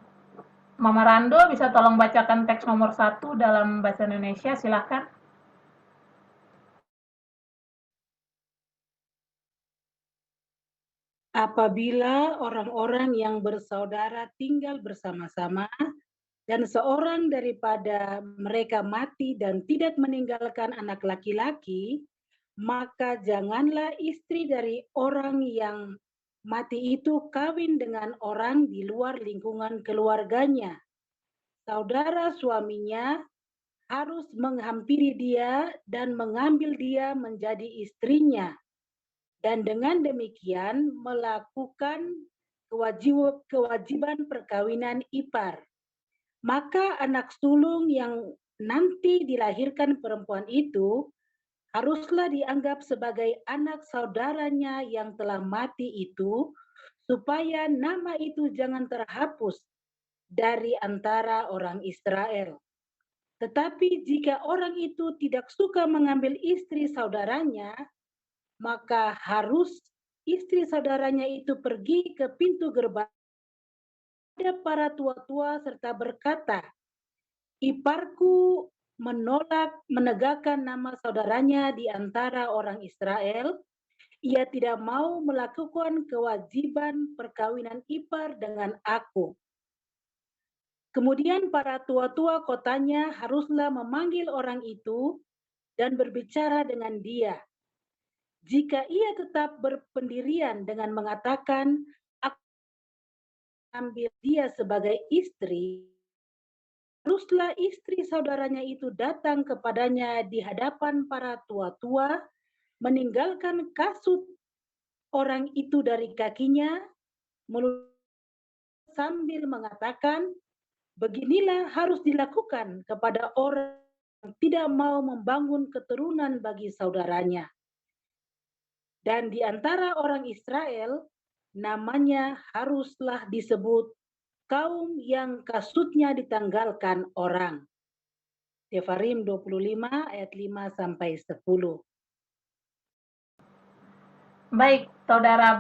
[SPEAKER 1] Mama Rando bisa tolong bacakan teks nomor 1 dalam bahasa Indonesia, silahkan.
[SPEAKER 3] Apabila orang-orang yang bersaudara tinggal bersama-sama dan seorang daripada mereka mati dan tidak meninggalkan anak laki-laki, maka janganlah istri dari orang yang mati itu kawin dengan orang di luar lingkungan keluarganya. Saudara suaminya harus menghampiri dia dan mengambil dia menjadi istrinya, dan dengan demikian melakukan kewajiban perkawinan ipar. Maka anak sulung yang nanti dilahirkan perempuan itu haruslah dianggap sebagai anak saudaranya yang telah mati itu, supaya nama itu jangan terhapus dari antara orang Israel. Tetapi jika orang itu tidak suka mengambil istri saudaranya, maka harus istri saudaranya itu pergi ke pintu gerbang pada para tua-tua serta berkata, iparku menolak menegakkan nama saudaranya di antara orang Israel. Ia tidak mau melakukan kewajiban perkawinan ipar dengan aku. Kemudian para tua-tua kotanya haruslah memanggil orang itu dan berbicara dengan dia. Jika ia tetap berpendirian dengan mengatakan, aku ambil dia sebagai istri, haruslah istri saudaranya itu datang kepadanya di hadapan para tua-tua, meninggalkan kasut orang itu dari kakinya, sambil mengatakan, beginilah harus dilakukan kepada orang yang tidak mau membangun keturunan bagi saudaranya. Dan di antara orang Israel, namanya haruslah disebut kaum yang kasutnya ditanggalkan orang. Devarim 25 ayat 5 sampai 10.
[SPEAKER 1] Baik, Saudara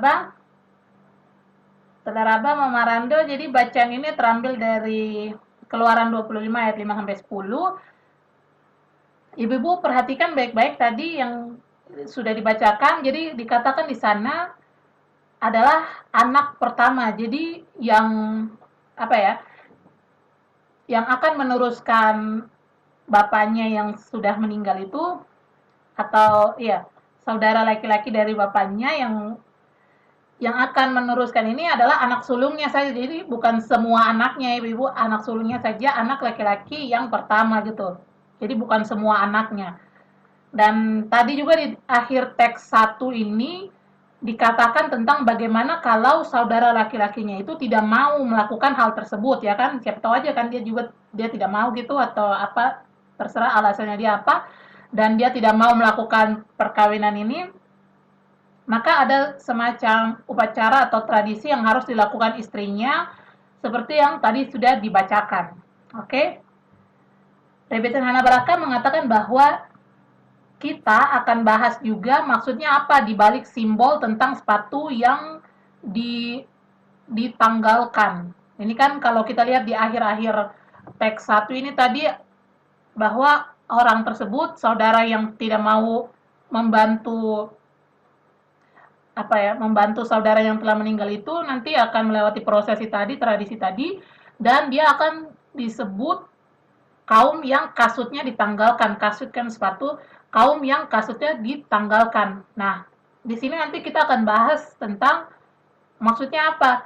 [SPEAKER 1] Abang Mama Rando, jadi bacaan ini terambil dari Keluaran 25 ayat 5 sampai 10. Ibu-ibu perhatikan baik-baik tadi yang sudah dibacakan. Jadi dikatakan di sana adalah anak pertama. Jadi yang apa ya? Yang akan meneruskan bapaknya yang sudah meninggal itu, atau ya saudara laki-laki dari bapaknya yang akan meneruskan ini adalah anak sulungnya saja. Jadi bukan semua anaknya, ibu-ibu, anak sulungnya saja, anak laki-laki yang pertama gitu. Jadi bukan semua anaknya. Dan tadi juga di akhir teks 1 ini dikatakan tentang bagaimana kalau saudara laki-lakinya itu tidak mau melakukan hal tersebut, ya kan? Siapa tahu aja kan dia tidak mau gitu, atau apa, terserah alasannya dia apa, dan dia tidak mau melakukan perkawinan ini, maka ada semacam upacara atau tradisi yang harus dilakukan istrinya, seperti yang tadi sudah dibacakan. Oke? Rebbetzin Hana Baraka mengatakan bahwa kita akan bahas juga maksudnya apa di balik simbol tentang sepatu yang ditanggalkan. Ini kan kalau kita lihat di akhir-akhir teks 1 ini tadi, bahwa orang tersebut, saudara yang tidak mau membantu membantu saudara yang telah meninggal itu, nanti akan melewati prosesi tadi, tradisi tadi, dan dia akan disebut kaum yang kasutnya ditanggalkan. Kasut kan sepatu, kaum yang kasutnya ditanggalkan. Nah, di sini nanti kita akan bahas tentang maksudnya apa.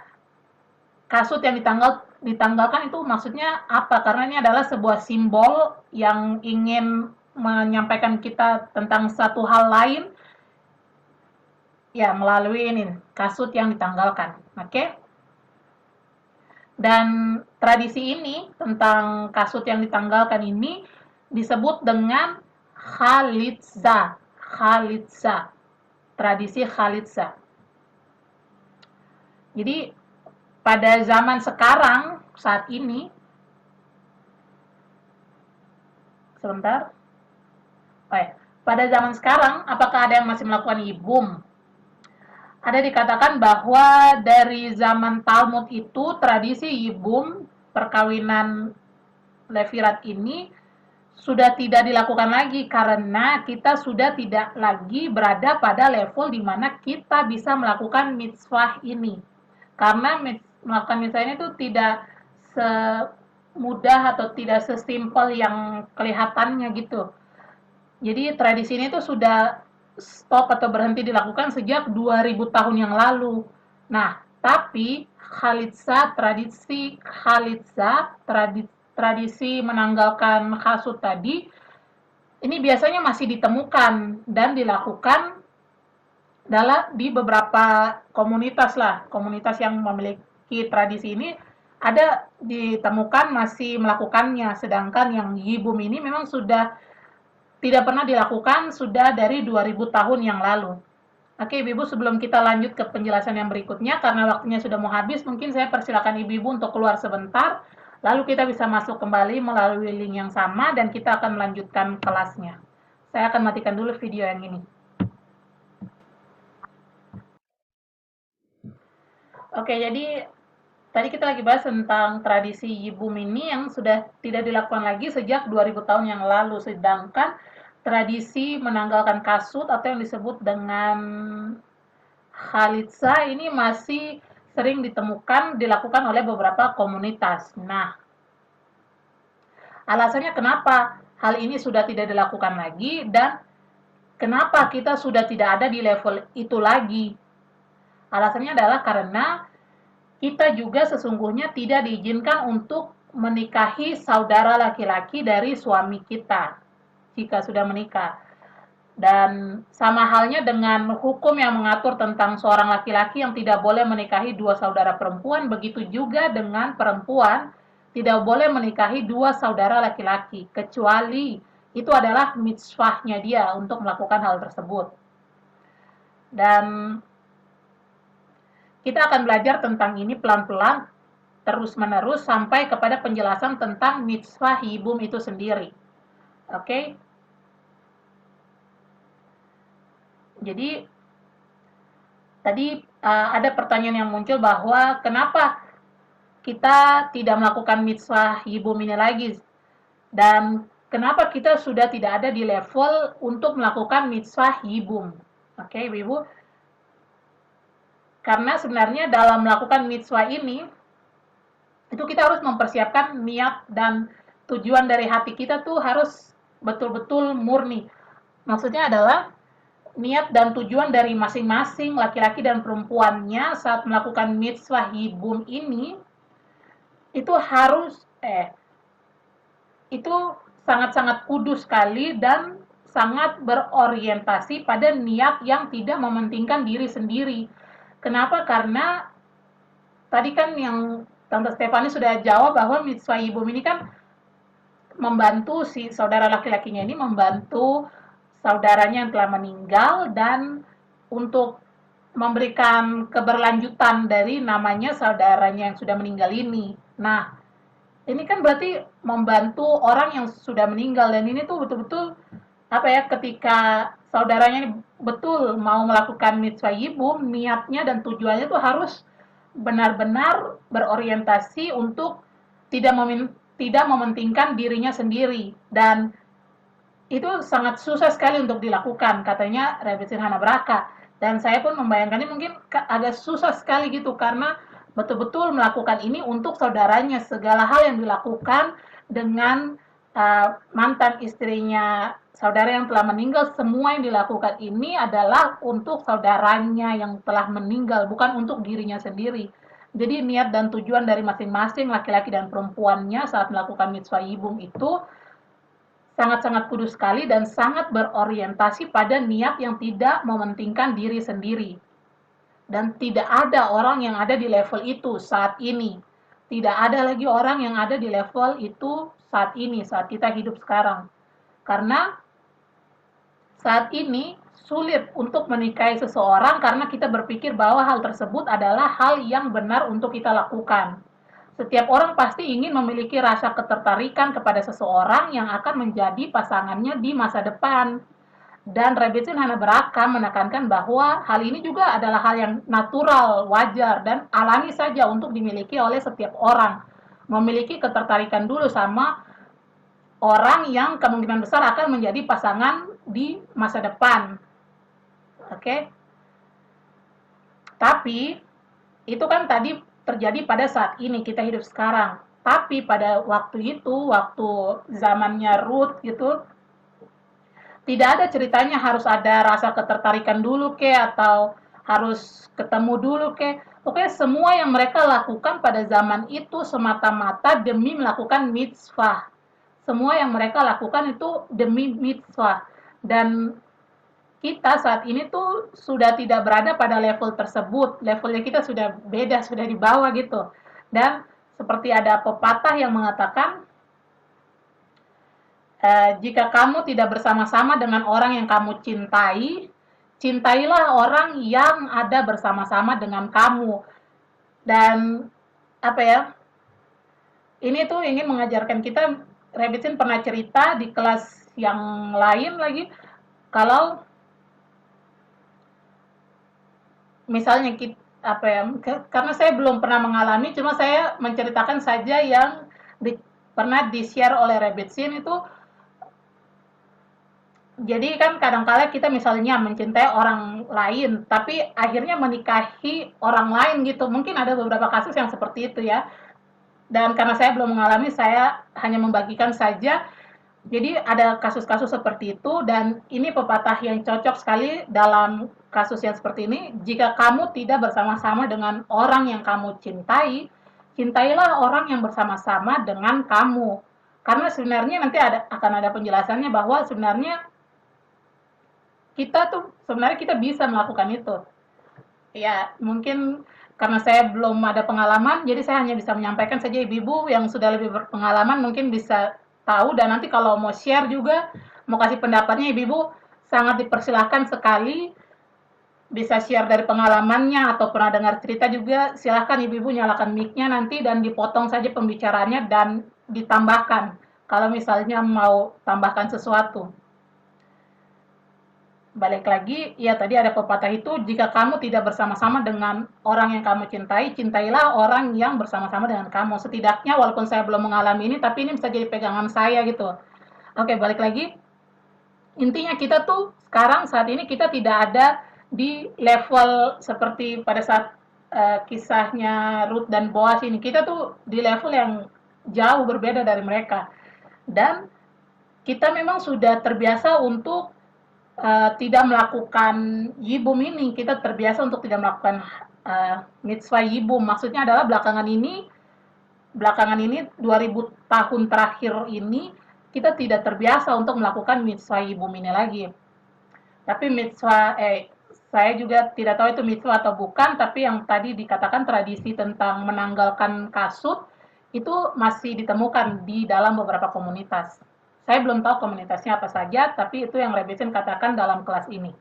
[SPEAKER 1] Kasut yang ditanggalkan itu maksudnya apa? Karena ini adalah sebuah simbol yang ingin menyampaikan kita tentang satu hal lain, ya, melalui ini, kasut yang ditanggalkan. Oke? Dan tradisi ini tentang kasut yang ditanggalkan ini disebut dengan Khalitsa. Khalitsa. Tradisi Khalitsa. Jadi pada zaman sekarang, saat ini, sebentar. Pada zaman sekarang, apakah ada yang masih melakukan yibum? Ada dikatakan bahwa dari zaman Talmud itu tradisi yibum, perkawinan levirat ini sudah tidak dilakukan lagi karena kita sudah tidak lagi berada pada level di mana kita bisa melakukan mitzvah ini. Karena melakukan mitzvah ini itu tidak semudah atau tidak sesimpel yang kelihatannya gitu. Jadi tradisi ini tuh sudah stop atau berhenti dilakukan sejak 2000 tahun yang lalu. Nah, tapi tradisi menanggalkan kasut tadi, ini biasanya masih ditemukan dan dilakukan di beberapa komunitas lah. Komunitas yang memiliki tradisi ini ada ditemukan masih melakukannya, sedangkan yang yibum ini memang sudah tidak pernah dilakukan sudah dari 2000 tahun yang lalu. Oke, Ibu-Ibu, sebelum kita lanjut ke penjelasan yang berikutnya, karena waktunya sudah mau habis, mungkin saya persilakan Ibu-Ibu untuk keluar sebentar, lalu kita bisa masuk kembali melalui link yang sama, dan kita akan melanjutkan kelasnya. Saya akan matikan dulu video yang ini. Oke, jadi tadi kita lagi bahas tentang tradisi Yibum ini yang sudah tidak dilakukan lagi sejak 2000 tahun yang lalu, sedangkan tradisi menanggalkan kasut atau yang disebut dengan Khalitsa ini masih sering ditemukan dilakukan oleh beberapa komunitas. Nah, alasannya kenapa hal ini sudah tidak dilakukan lagi dan kenapa kita sudah tidak ada di level itu lagi? Alasannya adalah karena kita juga sesungguhnya tidak diizinkan untuk menikahi saudara laki-laki dari suami kita jika sudah menikah. Dan sama halnya dengan hukum yang mengatur tentang seorang laki-laki yang tidak boleh menikahi dua saudara perempuan, begitu juga dengan perempuan tidak boleh menikahi dua saudara laki-laki, kecuali itu adalah mitzvahnya dia untuk melakukan hal tersebut. Dan kita akan belajar tentang ini pelan-pelan, terus-menerus, sampai kepada penjelasan tentang mitzvah Yibum itu sendiri. Oke? Jadi tadi ada pertanyaan yang muncul bahwa kenapa kita tidak melakukan mitzvah Yibum ini lagi dan kenapa kita sudah tidak ada di level untuk melakukan mitzvah Yibum. Oke, Ibu. Karena sebenarnya dalam melakukan mitzvah ini itu kita harus mempersiapkan niat dan tujuan dari hati kita tuh harus betul-betul murni. Maksudnya adalah niat dan tujuan dari masing-masing laki-laki dan perempuannya saat melakukan mitzvah Yibum ini itu harus itu sangat-sangat kudus sekali dan sangat berorientasi pada niat yang tidak mementingkan diri sendiri. Kenapa? Karena tadi kan yang Tante Stefani sudah jawab bahwa mitzvah Yibum ini kan membantu si saudara laki-lakinya ini membantu saudaranya yang telah meninggal dan untuk memberikan keberlanjutan dari namanya saudaranya yang sudah meninggal ini. Nah, ini kan berarti membantu orang yang sudah meninggal dan ini tuh betul-betul apa ya ketika saudaranya ini betul mau melakukan mitzvah Yibum, niatnya dan tujuannya tuh harus benar-benar berorientasi untuk tidak tidak mementingkan dirinya sendiri dan itu sangat susah sekali untuk dilakukan, katanya Rebetsin Hanabraka. Dan saya pun membayangkannya mungkin agak susah sekali gitu, karena betul-betul melakukan ini untuk saudaranya. Segala hal yang dilakukan dengan mantan istrinya saudara yang telah meninggal, semua yang dilakukan ini adalah untuk saudaranya yang telah meninggal, bukan untuk dirinya sendiri. Jadi niat dan tujuan dari masing-masing laki-laki dan perempuannya saat melakukan mitzvah Yibum itu sangat-sangat kudus sekali dan sangat berorientasi pada niat yang tidak mementingkan diri sendiri. Dan tidak ada orang yang ada di level itu saat ini. Tidak ada lagi orang yang ada di level itu saat ini, saat kita hidup sekarang. Karena saat ini sulit untuk menikahi seseorang karena kita berpikir bahwa hal tersebut adalah hal yang benar untuk kita lakukan. Setiap orang pasti ingin memiliki rasa ketertarikan kepada seseorang yang akan menjadi pasangannya di masa depan. Dan Rebetsin Hanabraka menekankan bahwa hal ini juga adalah hal yang natural, wajar, dan alami saja untuk dimiliki oleh setiap orang. Memiliki ketertarikan dulu sama orang yang kemungkinan besar akan menjadi pasangan di masa depan. Oke? Tapi, itu kan tadi terjadi pada saat ini kita hidup sekarang. Tapi pada waktu itu, waktu zamannya Ruth gitu, tidak ada ceritanya harus ada rasa ketertarikan dulu ke atau harus ketemu dulu ke. Pokoknya semua yang mereka lakukan pada zaman itu semata-mata demi melakukan mitzvah. Semua yang mereka lakukan itu demi mitzvah. Dan kita saat ini tuh sudah tidak berada pada level tersebut. Levelnya kita sudah beda, sudah di bawah gitu. Dan seperti ada pepatah yang mengatakan, Jika kamu tidak bersama-sama dengan orang yang kamu cintai, cintailah orang yang ada bersama-sama dengan kamu. Dan apa ya? Ini tuh ingin mengajarkan kita, Rebitsin pernah cerita di kelas yang lain lagi, kalau misalnya kita, apa ya, karena saya belum pernah mengalami, cuma saya menceritakan saja yang pernah di-share oleh Rebitsin itu. Jadi kan kadang-kala kita misalnya mencintai orang lain, tapi akhirnya menikahi orang lain gitu. Mungkin ada beberapa kasus yang seperti itu ya. Dan karena saya belum mengalami, saya hanya membagikan saja. Jadi ada kasus-kasus seperti itu, dan ini pepatah yang cocok sekali dalam kasus yang seperti ini. Jika kamu tidak bersama-sama dengan orang yang kamu cintai, cintailah orang yang bersama-sama dengan kamu. Karena sebenarnya nanti akan ada penjelasannya bahwa sebenarnya sebenarnya kita bisa melakukan itu. Ya, mungkin karena saya belum ada pengalaman, jadi saya hanya bisa menyampaikan saja. Ibu-ibu yang sudah lebih berpengalaman mungkin bisa tahu, dan nanti kalau mau share juga, mau kasih pendapatnya, ibu-ibu sangat dipersilahkan sekali, bisa share dari pengalamannya atau pernah dengar cerita juga. Silahkan ibu-ibu nyalakan mic-nya nanti dan dipotong saja pembicaraannya dan ditambahkan kalau misalnya mau tambahkan sesuatu. Balik lagi, ya tadi ada pepatah itu, jika kamu tidak bersama-sama dengan orang yang kamu cintai, cintailah orang yang bersama-sama dengan kamu. Setidaknya walaupun saya belum mengalami ini, tapi ini bisa jadi pegangan saya gitu. Oke, balik lagi. Intinya kita tuh sekarang saat ini kita tidak ada di level seperti pada saat kisahnya Ruth dan Boaz ini. Kita tuh di level yang jauh berbeda dari mereka. Dan kita memang sudah terbiasa untuk tidak melakukan yibum ini. Kita terbiasa untuk tidak melakukan mitzvah yibum. Maksudnya adalah belakangan ini 2000 tahun terakhir ini kita tidak terbiasa untuk melakukan mitzvah yibum ini lagi. Tapi saya juga tidak tahu itu mitzvah atau bukan, tapi yang tadi dikatakan tradisi tentang menanggalkan kasut itu masih ditemukan di dalam beberapa komunitas. Saya belum tahu komunitasnya apa saja, tapi itu yang Rebitsin katakan dalam kelas ini.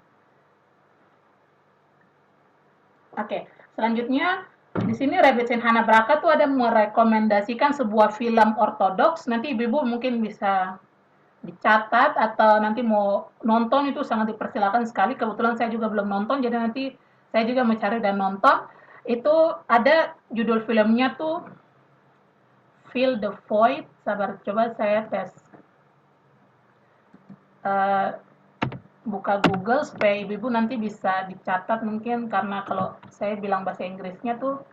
[SPEAKER 1] Oke, selanjutnya di sini Rebitsin Hanabraka tuh ada merekomendasikan sebuah film ortodoks. Nanti ibu-ibu mungkin bisa dicatat atau nanti mau nonton, itu sangat dipersilakan sekali. Kebetulan saya juga belum nonton, jadi nanti saya juga mencari dan nonton. Itu ada judul filmnya tuh Fill the Void. Sabar, coba saya tes. Buka Google supaya ibu-ibu nanti bisa dicatat, mungkin karena kalau saya bilang bahasa Inggrisnya tuh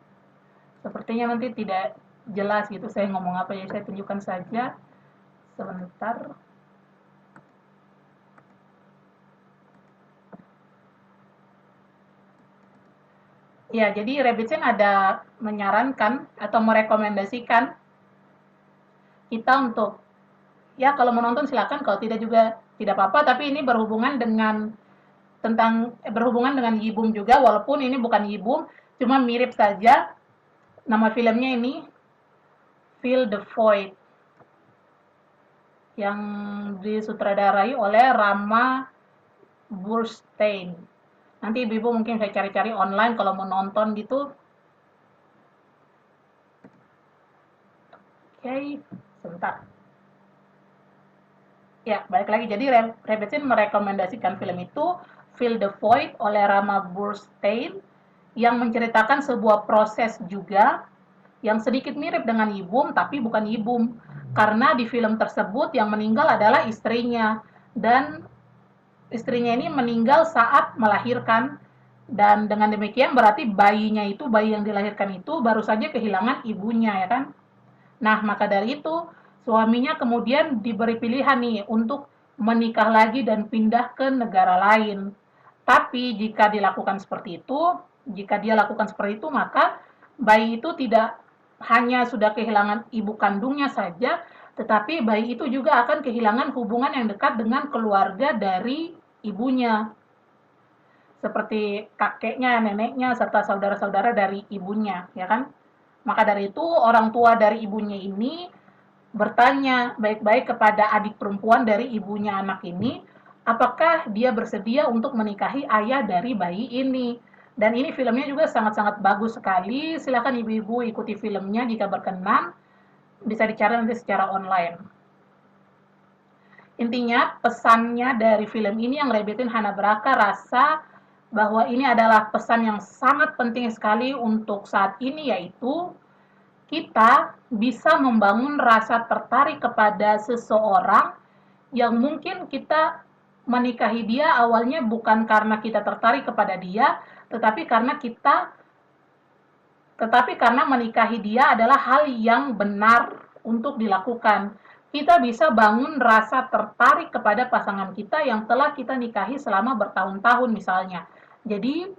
[SPEAKER 1] sepertinya nanti tidak jelas gitu saya ngomong apa, ya saya tunjukkan saja sebentar. Ya, jadi Rebitsin ada menyarankan atau merekomendasikan kita untuk, ya kalau menonton silakan, kalau tidak juga tidak apa-apa, tapi ini berhubungan dengan Yibum juga, walaupun ini bukan Yibum, cuma mirip saja. Nama filmnya ini Fill the Void, yang disutradarai oleh Rama Burstein. Nanti ibu-ibu mungkin saya cari-cari online kalau mau nonton gitu. Oke, sebentar. Ya, balik lagi. Jadi Rebetsin merekomendasikan film itu Fill the Void oleh Rama Burstein, yang menceritakan sebuah proses juga yang sedikit mirip dengan Yibum, tapi bukan Yibum. Karena di film tersebut yang meninggal adalah istrinya, dan istrinya ini meninggal saat melahirkan, dan dengan demikian berarti bayi yang dilahirkan itu baru saja kehilangan ibunya, ya kan? Nah, maka dari itu suaminya kemudian diberi pilihan nih untuk menikah lagi dan pindah ke negara lain. Tapi jika dia lakukan seperti itu, maka bayi itu tidak hanya sudah kehilangan ibu kandungnya saja, tetapi bayi itu juga akan kehilangan hubungan yang dekat dengan keluarga dari ibunya, seperti kakeknya, neneknya, serta saudara-saudara dari ibunya, ya kan? Maka dari itu orang tua dari ibunya ini bertanya baik-baik kepada adik perempuan dari ibunya anak ini, apakah dia bersedia untuk menikahi ayah dari bayi ini. Dan ini filmnya juga sangat-sangat bagus sekali. Silakan ibu-ibu ikuti filmnya jika berkenan, bisa dicari nanti secara online. Intinya pesannya dari film ini yang rebetin Hana Braka rasa bahwa ini adalah pesan yang sangat penting sekali untuk saat ini, yaitu kita bisa membangun rasa tertarik kepada seseorang yang mungkin kita menikahi dia awalnya bukan karena kita tertarik kepada dia, tetapi karena menikahi dia adalah hal yang benar untuk dilakukan. Kita bisa bangun rasa tertarik kepada pasangan kita yang telah kita nikahi selama bertahun-tahun misalnya. Jadi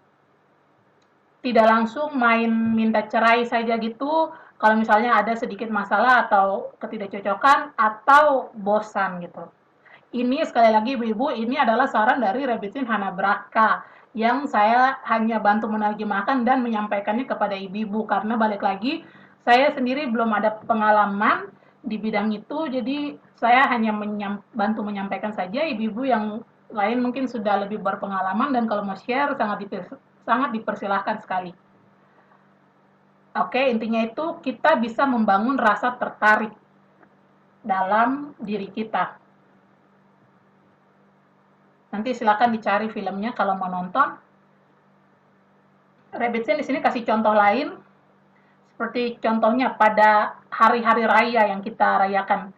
[SPEAKER 1] tidak langsung main minta cerai saja gitu kalau misalnya ada sedikit masalah atau ketidakcocokan atau bosan gitu. Ini sekali lagi ibu-ibu, ini adalah saran dari Rebitin Hana Braka yang saya hanya bantu menerjemahkan dan menyampaikannya kepada ibu-ibu karena balik lagi saya sendiri belum ada pengalaman di bidang itu, jadi saya hanya bantu menyampaikan saja. Ibu-ibu yang lain mungkin sudah lebih berpengalaman dan kalau mau share sangat dipersilahkan sekali. Oke, intinya itu kita bisa membangun rasa tertarik dalam diri kita. Nanti silakan dicari filmnya kalau mau nonton. Rabbitsin di sini kasih contoh lain, seperti contohnya pada hari-hari raya yang kita rayakan.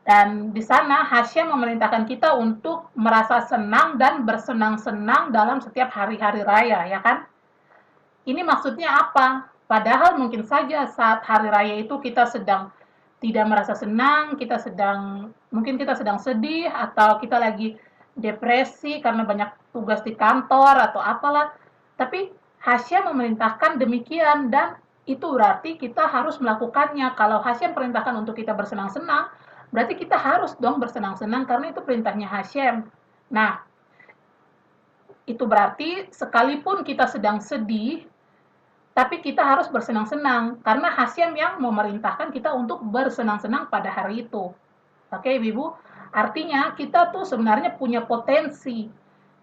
[SPEAKER 1] Dan di sana Hasyam memerintahkan kita untuk merasa senang dan bersenang-senang dalam setiap hari-hari raya, ya kan? Ini maksudnya apa? Padahal mungkin saja saat hari raya itu kita sedang tidak merasa senang, mungkin kita sedang sedih atau kita lagi depresi karena banyak tugas di kantor atau apalah. Tapi Hasyam memerintahkan demikian dan itu berarti kita harus melakukannya. Kalau Hasyam perintahkan untuk kita bersenang-senang, berarti kita harus dong bersenang-senang karena itu perintahnya Hasyam. Nah, itu berarti sekalipun kita sedang sedih, tapi kita harus bersenang-senang karena Hasyam yang memerintahkan kita untuk bersenang-senang pada hari itu. Oke, Ibu. Artinya kita tuh sebenarnya punya potensi.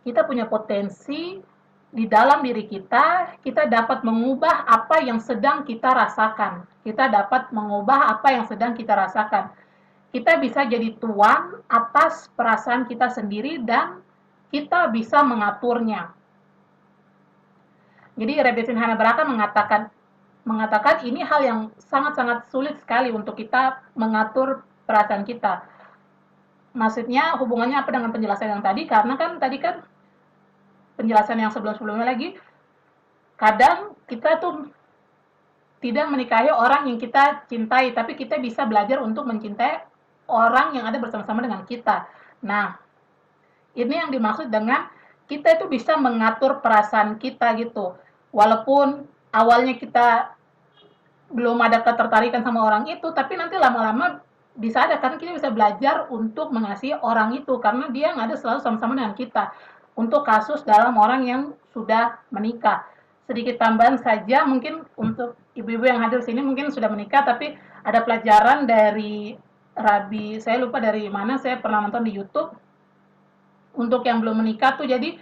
[SPEAKER 1] Kita punya potensi di dalam diri kita, kita dapat mengubah apa yang sedang kita rasakan. Kita dapat mengubah apa yang sedang kita rasakan. Kita bisa jadi tuan atas perasaan kita sendiri dan kita bisa mengaturnya. Jadi Rebetin Hana Braka mengatakan ini hal yang sangat-sangat sulit sekali untuk kita mengatur perasaan kita. Maksudnya hubungannya apa dengan penjelasan yang tadi? Karena kan tadi kan penjelasan yang sebelum-sebelumnya lagi, kadang kita tuh tidak menikahi orang yang kita cintai, tapi kita bisa belajar untuk mencintai orang yang ada bersama-sama dengan kita. Nah, ini yang dimaksud dengan kita itu bisa mengatur perasaan kita gitu. Walaupun awalnya kita belum ada ketertarikan sama orang itu, tapi nanti lama-lama bisa ada kan kita bisa belajar untuk mengasihi orang itu karena dia nggak ada selalu sama-sama dengan kita. Untuk kasus dalam orang yang sudah menikah. Sedikit tambahan saja mungkin untuk ibu-ibu yang hadir sini mungkin sudah menikah tapi ada pelajaran dari Rabi, saya lupa dari mana, saya pernah nonton di YouTube. Untuk yang belum menikah tuh jadi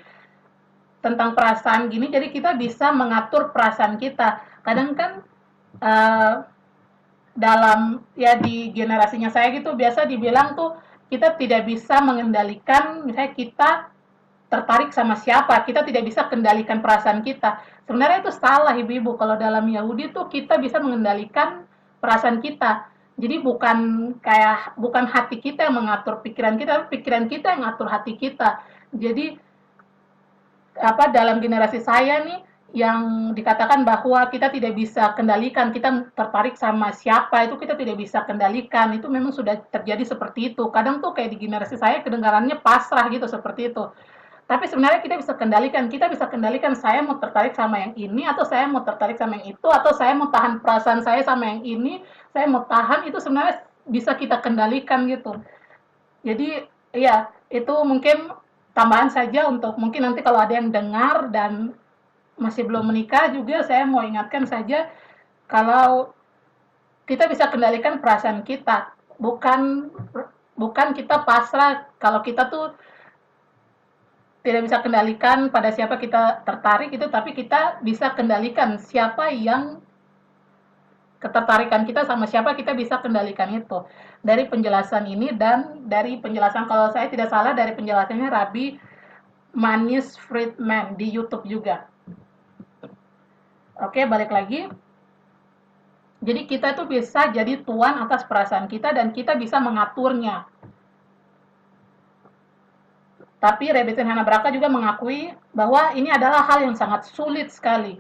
[SPEAKER 1] tentang perasaan gini, jadi kita bisa mengatur perasaan kita. Kadang kan dalam ya di generasinya saya gitu biasa dibilang tuh kita tidak bisa mengendalikan misalnya kita tertarik sama siapa, kita tidak bisa kendalikan perasaan kita. Sebenarnya itu salah ibu-ibu. Kalau dalam Yahudi tuh kita bisa mengendalikan perasaan kita. Jadi bukan hati kita yang mengatur pikiran kita, tapi pikiran kita yang mengatur hati kita. Jadi dalam generasi saya nih yang dikatakan bahwa kita tidak bisa kendalikan, kita tertarik sama siapa itu kita tidak bisa kendalikan, itu memang sudah terjadi seperti itu. Kadang tuh kayak di generasi saya kedengarannya pasrah gitu seperti itu. Tapi sebenarnya kita bisa kendalikan saya mau tertarik sama yang ini atau saya mau tertarik sama yang itu atau saya mau tahan perasaan saya sama yang ini, saya mau tahan itu sebenarnya bisa kita kendalikan gitu. Jadi ya itu mungkin tambahan saja untuk mungkin nanti kalau ada yang dengar dan masih belum menikah juga saya mau ingatkan saja kalau kita bisa kendalikan perasaan kita. bukan bukan kita pasrah kalau kita tuh tidak bisa kendalikan pada siapa kita tertarik itu, tapi kita bisa kendalikan siapa yang ketertarikan kita sama siapa kita bisa kendalikan itu. Dari penjelasan ini dan dari penjelasan kalau saya tidak salah dari penjelasannya Rabbi Manis Friedman di YouTube juga. Oke, balik lagi. Jadi kita tuh bisa jadi tuan atas perasaan kita dan kita bisa mengaturnya. Tapi Rebbetzin Hanabraka juga mengakui bahwa ini adalah hal yang sangat sulit sekali.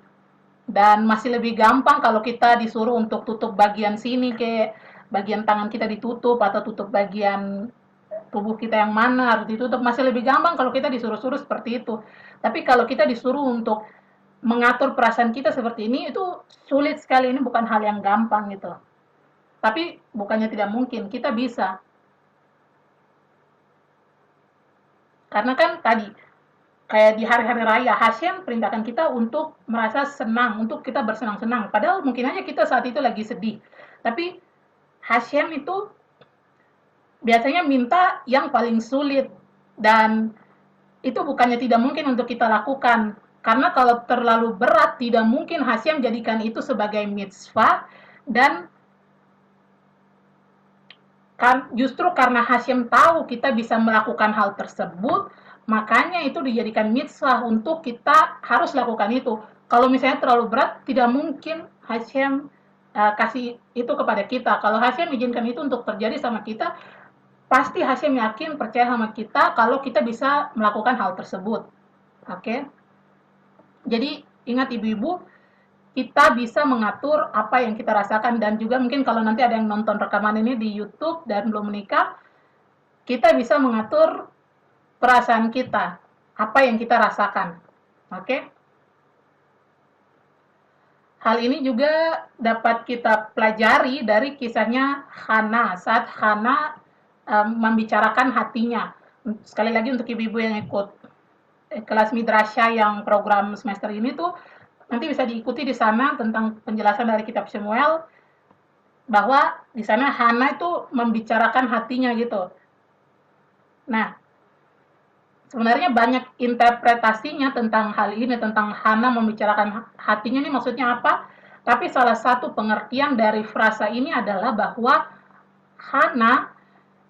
[SPEAKER 1] Dan masih lebih gampang kalau kita disuruh untuk tutup bagian sini, kayak bagian tangan kita ditutup atau tutup bagian tubuh kita yang mana harus ditutup. Masih lebih gampang kalau kita disuruh-suruh seperti itu. Tapi kalau kita disuruh untuk mengatur perasaan kita seperti ini, itu sulit sekali. Ini bukan hal yang gampang gitu. Tapi bukannya tidak mungkin, kita bisa. Karena kan tadi, kayak di hari-hari raya, Hashem perintahkan kita untuk merasa senang, untuk kita bersenang-senang. Padahal mungkin aja kita saat itu lagi sedih. Tapi Hashem itu biasanya minta yang paling sulit. Dan itu bukannya tidak mungkin untuk kita lakukan. Karena kalau terlalu berat, tidak mungkin Hashem jadikan itu sebagai mitzvah. Dan justru karena Hashem tahu kita bisa melakukan hal tersebut, makanya itu dijadikan mitzvah untuk kita harus lakukan itu. Kalau misalnya terlalu berat, tidak mungkin Hashem kasih itu kepada kita. Kalau Hashem izinkan itu untuk terjadi sama kita, pasti Hashem yakin, percaya sama kita kalau kita bisa melakukan hal tersebut. Oke? Jadi ingat ibu-ibu, kita bisa mengatur apa yang kita rasakan dan juga mungkin kalau nanti ada yang nonton rekaman ini di YouTube dan belum menikah, kita bisa mengatur perasaan kita, apa yang kita rasakan. Oke? Hal ini juga dapat kita pelajari dari kisahnya Hana saat Hana membicarakan hatinya. Sekali lagi untuk ibu-ibu yang ikut kelas Midrasya yang program semester ini tuh nanti bisa diikuti di sana tentang penjelasan dari kitab Samuel bahwa di sana Hana itu membicarakan hatinya gitu. Nah, sebenarnya banyak interpretasinya tentang hal ini, tentang Hana membicarakan hatinya ini maksudnya apa? Tapi salah satu pengertian dari frasa ini adalah bahwa Hana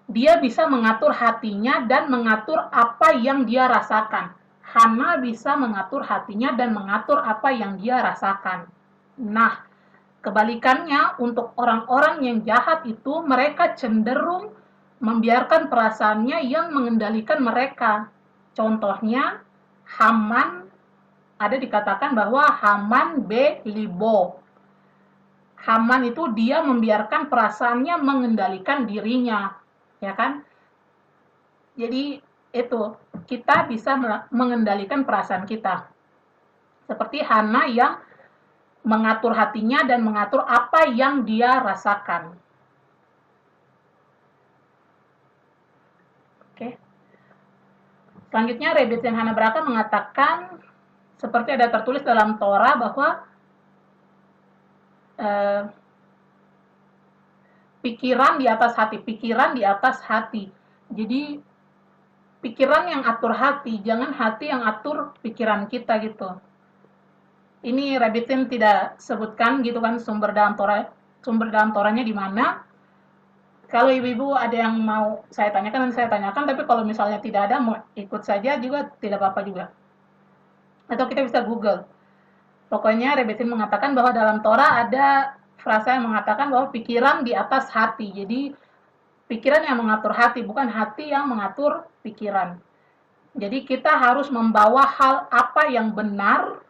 [SPEAKER 1] dia bisa mengatur hatinya dan mengatur apa yang dia rasakan. Hana bisa mengatur hatinya dan mengatur apa yang dia rasakan. Nah, kebalikannya untuk orang-orang yang jahat itu mereka cenderung membiarkan perasaannya yang mengendalikan mereka. Contohnya, Haman ada dikatakan bahwa Haman libo. Haman itu dia membiarkan perasaannya mengendalikan dirinya, ya kan? Jadi itu kita bisa mengendalikan perasaan kita. Seperti Hana yang mengatur hatinya dan mengatur apa yang dia rasakan. Oke. Selanjutnya Rebbetzin Hanabraka mengatakan seperti ada tertulis dalam Torah bahwa pikiran di atas hati, pikiran di atas hati. Jadi pikiran yang atur hati, jangan hati yang atur pikiran kita gitu. Ini Rebbetzin tidak sebutkan gitu kan sumber dalam Torahnya di mana. Kalau ibu-ibu ada yang mau saya tanyakan, nanti saya tanyakan, tapi kalau misalnya tidak ada, mau ikut saja juga tidak apa-apa juga. Atau kita bisa Google. Pokoknya Rebbetzin mengatakan bahwa dalam Torah ada frasa yang mengatakan bahwa pikiran di atas hati. Jadi pikiran yang mengatur hati, bukan hati yang mengatur pikiran. Jadi kita harus membawa hal apa yang benar,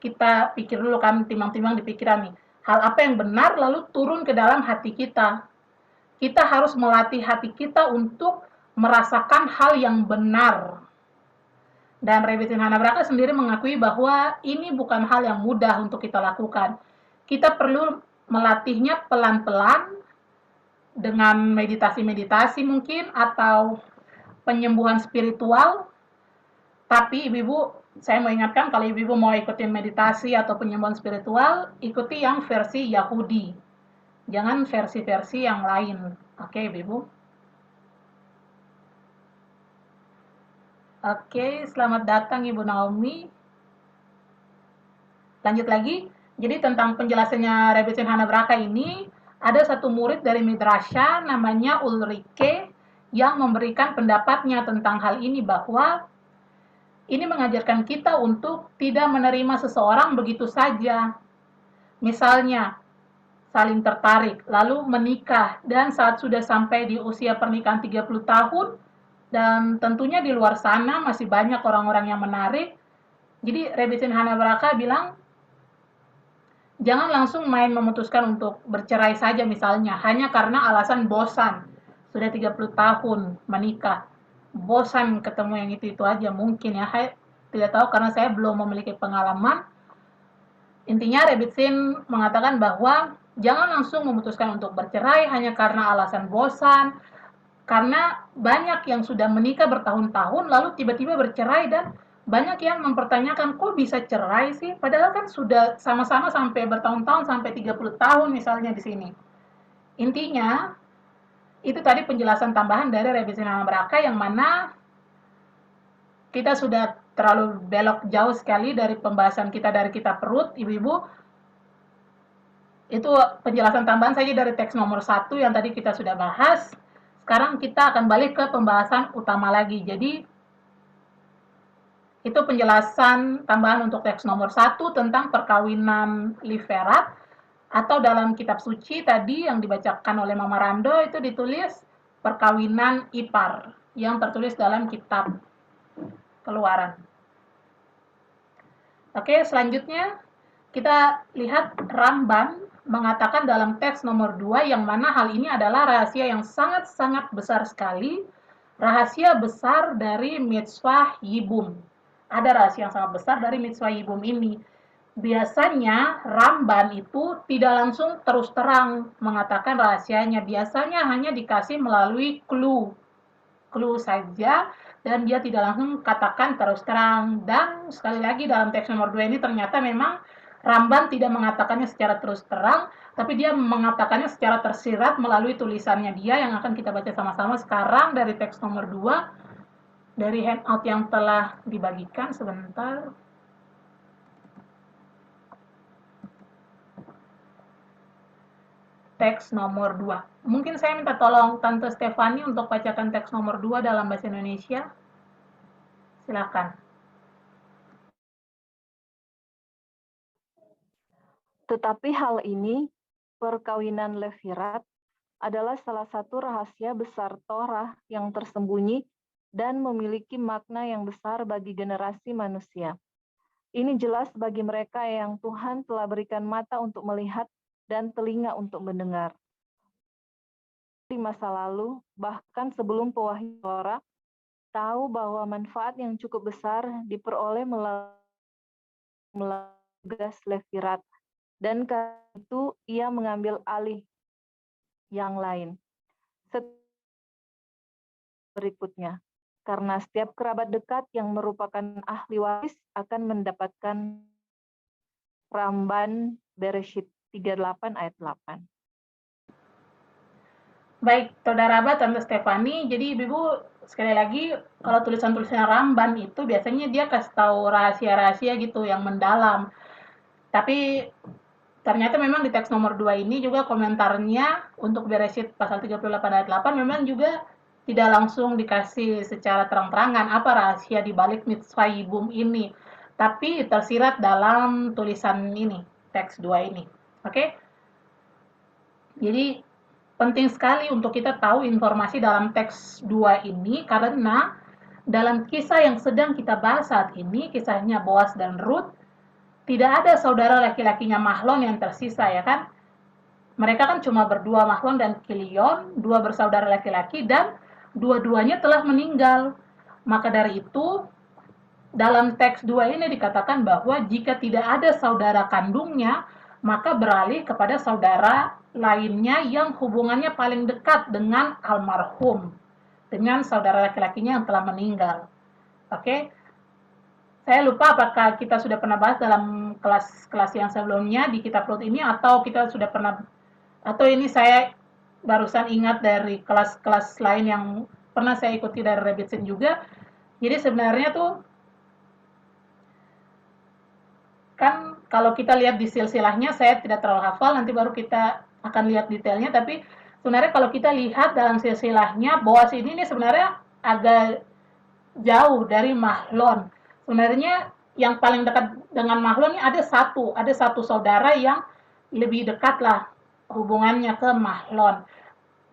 [SPEAKER 1] kita pikir dulu kan, timbang-timbang di pikiran nih. Hal apa yang benar lalu turun ke dalam hati kita. Kita harus melatih hati kita untuk merasakan hal yang benar. Dan Rebbetzin Hanabraka sendiri mengakui bahwa ini bukan hal yang mudah untuk kita lakukan. Kita perlu melatihnya pelan-pelan dengan meditasi-meditasi mungkin atau penyembuhan spiritual. Tapi ibu-ibu, saya mau ingatkan kalau ibu-ibu mau ikutin meditasi atau penyembuhan spiritual, ikuti yang versi Yahudi. Jangan versi-versi yang lain. Oke, Ibu. Oke, selamat datang Ibu Naomi. Lanjut lagi. Jadi tentang penjelasannya Rabbi Hana Braka ini, ada satu murid dari Midrasha namanya Ulrike yang memberikan pendapatnya tentang hal ini, bahwa ini mengajarkan kita untuk tidak menerima seseorang begitu saja. Misalnya, saling tertarik, lalu menikah, dan saat sudah sampai di usia pernikahan 30 tahun, dan tentunya di luar sana masih banyak orang-orang yang menarik. Jadi Rabbi Hana Braka bilang, jangan langsung main memutuskan untuk bercerai saja misalnya, hanya karena alasan bosan. Sudah 30 tahun menikah, bosan ketemu yang itu aja mungkin ya. Saya tidak tahu karena saya belum memiliki pengalaman. Intinya Rebitsin mengatakan bahwa jangan langsung memutuskan untuk bercerai hanya karena alasan bosan, karena banyak yang sudah menikah bertahun-tahun lalu tiba-tiba bercerai, dan banyak yang mempertanyakan kok bisa cerai sih, padahal kan sudah sama-sama sampai bertahun-tahun, sampai 30 tahun misalnya di sini. Intinya, itu tadi penjelasan tambahan dari revisi nama Braka, yang mana kita sudah terlalu belok jauh sekali dari pembahasan kita dari kitab Rut, ibu-ibu. Itu penjelasan tambahan saja dari teks nomor 1 yang tadi kita sudah bahas. Sekarang kita akan balik ke pembahasan utama lagi. Jadi, itu penjelasan tambahan untuk teks nomor 1 tentang perkawinan Liverat, atau dalam kitab suci tadi yang dibacakan oleh Mama Rando itu ditulis perkawinan Ipar yang tertulis dalam kitab Keluaran. Oke, selanjutnya kita lihat Ramban mengatakan dalam teks nomor 2, yang mana hal ini adalah rahasia yang sangat-sangat besar sekali, rahasia besar dari mitzvah Yibum. Ada rahasia yang sangat besar dari mitzvah Yibum ini. Biasanya Ramban itu tidak langsung terus terang mengatakan rahasianya, biasanya hanya dikasih melalui clue saja, dan dia tidak langsung katakan terus terang. Dan sekali lagi dalam teks nomor 2 ini ternyata memang Ramban tidak mengatakannya secara terus terang, tapi dia mengatakannya secara tersirat melalui tulisannya dia, yang akan kita baca sama-sama sekarang dari teks nomor 2 dari handout yang telah dibagikan. Sebentar. Teks nomor 2. Mungkin saya minta tolong Tante Stefani untuk bacakan teks nomor 2 dalam bahasa Indonesia. Silakan.
[SPEAKER 2] Tetapi hal ini, perkawinan Levirat, adalah salah satu rahasia besar Torah yang tersembunyi dan memiliki makna yang besar bagi generasi manusia. Ini jelas bagi mereka yang Tuhan telah berikan mata untuk melihat dan telinga untuk mendengar. Di masa lalu, bahkan sebelum pewahyuan Torah, tahu bahwa manfaat yang cukup besar diperoleh melalui tugas Levirat, dan karena itu ia mengambil alih yang lain. Berikutnya, karena setiap kerabat dekat yang merupakan ahli waris akan mendapatkan Ramban Bereshit 38 ayat 8.
[SPEAKER 1] Baik, Saudara Abah, Tante Stefani, jadi Ibu sekali lagi, kalau tulisan-tulisan Ramban itu biasanya dia kasih tahu rahasia-rahasia gitu yang mendalam. Tapi ternyata memang di teks nomor 2 ini juga komentarnya untuk Bereshit pasal 38 ayat 8 memang juga tidak langsung dikasih secara terang-terangan apa rahasia di balik mitzvah Yibum ini. Tapi tersirat dalam tulisan ini, teks 2 ini. Oke? Jadi penting sekali untuk kita tahu informasi dalam teks 2 ini, karena dalam kisah yang sedang kita bahas saat ini, kisahnya Boas dan Ruth, tidak ada saudara laki-lakinya Mahlon yang tersisa, ya kan? Mereka kan cuma berdua, Mahlon dan Kilion, dua bersaudara laki-laki, dan dua-duanya telah meninggal. Maka dari itu, dalam teks 2 ini dikatakan bahwa jika tidak ada saudara kandungnya, maka beralih kepada saudara lainnya yang hubungannya paling dekat dengan almarhum, dengan saudara laki-lakinya yang telah meninggal. Oke, saya lupa apakah kita sudah pernah bahas dalam kelas-kelas yang sebelumnya di kitab Rut ini, atau kita sudah pernah, atau ini saya barusan ingat dari kelas-kelas lain yang pernah saya ikuti dari Rebbitzin juga. Jadi sebenarnya tuh kan kalau kita lihat di silsilahnya, saya tidak terlalu hafal, nanti baru kita akan lihat detailnya, tapi sebenarnya kalau kita lihat dalam silsilahnya, Boas ini nih sebenarnya agak jauh dari Mahlon. Sebenarnya yang paling dekat dengan Mahlon ini ada satu saudara yang lebih dekat lah hubungannya ke Mahlon.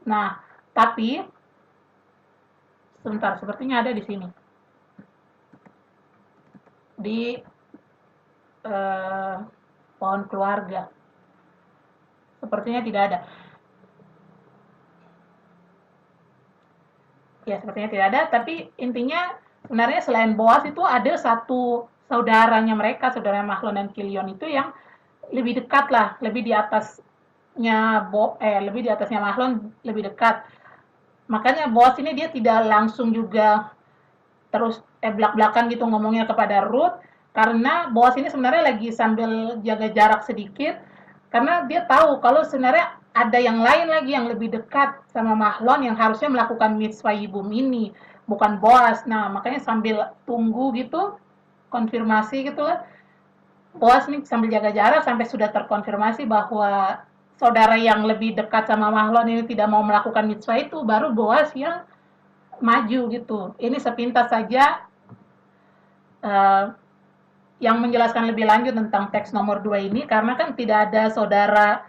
[SPEAKER 1] Nah, tapi sebentar, sepertinya ada di sini. Di pohon keluarga. Sepertinya tidak ada. Ya, sepertinya tidak ada, tapi intinya sebenarnya selain Boas itu ada satu saudaranya mereka, saudara Mahlon dan Kilion itu yang lebih dekat lah, lebih di atasnya Mahlon, lebih dekat. Makanya Boas ini dia tidak langsung juga terus belak-belakan gitu ngomongnya kepada Ruth, karena Boas ini sebenarnya lagi sambil jaga jarak sedikit, karena dia tahu kalau sebenarnya ada yang lain lagi yang lebih dekat sama Mahlon yang harusnya melakukan mitzvah Yibum ini, bukan Boas. Nah, makanya sambil tunggu gitu, konfirmasi gitu lah, Boas nih sambil jaga jarak sampai sudah terkonfirmasi bahwa saudara yang lebih dekat sama Mahlon ini tidak mau melakukan mitzvah itu, baru Boas yang maju gitu. Ini sepintas saja uh, yang menjelaskan lebih lanjut tentang teks nomor 2 ini, karena kan tidak ada saudara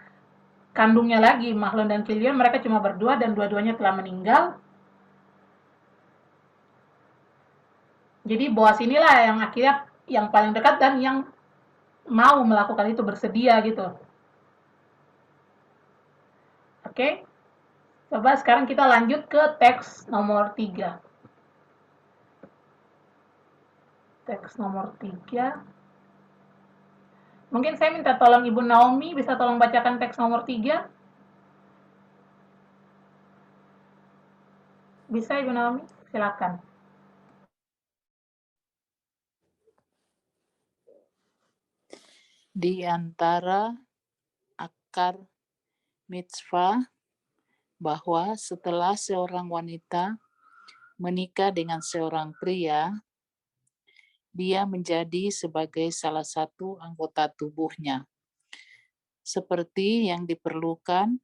[SPEAKER 1] kandungnya lagi, Mahlon dan Kilion, mereka cuma berdua dan dua-duanya telah meninggal. Jadi Boas inilah yang akhirnya yang paling dekat dan yang mau melakukan itu, bersedia gitu. Oke, coba sekarang kita lanjut ke teks nomor 3. Teks nomor 3. Mungkin saya minta tolong Ibu Naomi, bisa tolong bacakan teks nomor 3? Bisa Ibu Naomi? Silakan.
[SPEAKER 4] Di antara akar mitzvah bahwa setelah seorang wanita menikah dengan seorang pria, dia menjadi sebagai salah satu anggota tubuhnya, seperti yang diperlukan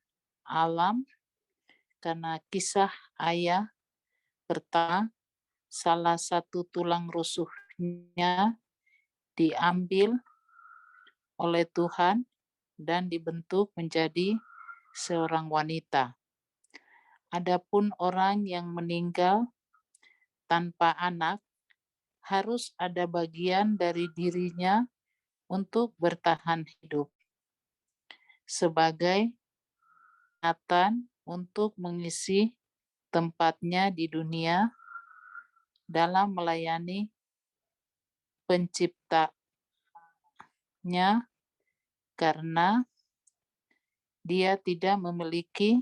[SPEAKER 4] alam karena kisah ayah pertama, salah satu tulang rusuknya diambil oleh Tuhan dan dibentuk menjadi seorang wanita. Adapun orang yang meninggal tanpa anak harus ada bagian dari dirinya untuk bertahan hidup sebagai ingatan untuk mengisi tempatnya di dunia dalam melayani penciptanya, karena dia tidak memiliki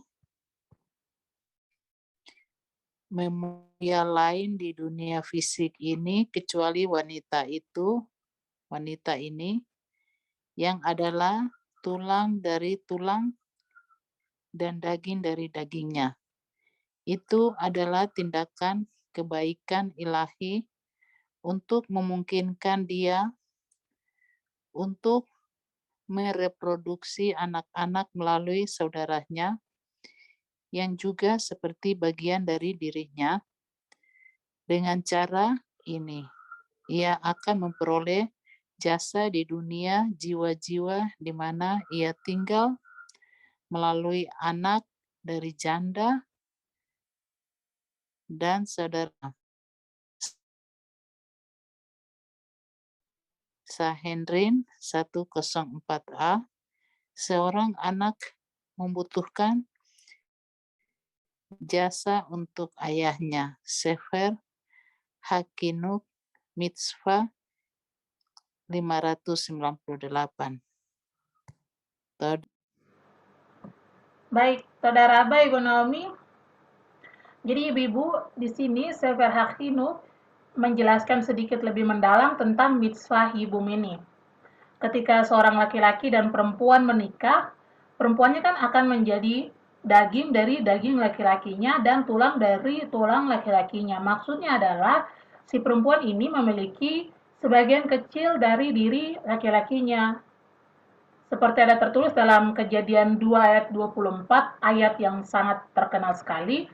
[SPEAKER 4] memoria lain di dunia fisik ini kecuali wanita ini yang adalah tulang dari tulang dan daging dari dagingnya. Itu adalah tindakan kebaikan ilahi untuk memungkinkan dia untuk mereproduksi anak-anak melalui saudaranya yang juga seperti bagian dari dirinya. Dengan cara ini, ia akan memperoleh jasa di dunia jiwa-jiwa di mana ia tinggal melalui anak dari janda dan saudara. Sanhedrin 104a, seorang anak membutuhkan jasa untuk ayahnya. Sefer Hakinuk Mitzvah 598.
[SPEAKER 1] Baik, Saudara Aba, Ibu Naomi. Jadi Ibu-ibu, di sini Sefer Hakinuk menjelaskan sedikit lebih mendalam tentang mitzvah Yibum ini. Ketika seorang laki-laki dan perempuan menikah, perempuannya kan akan menjadi daging dari daging laki-lakinya dan tulang dari tulang laki-lakinya. Maksudnya adalah si perempuan ini memiliki sebagian kecil dari diri laki-lakinya. Seperti ada tertulis dalam Kejadian 2 ayat 24, ayat yang sangat terkenal sekali.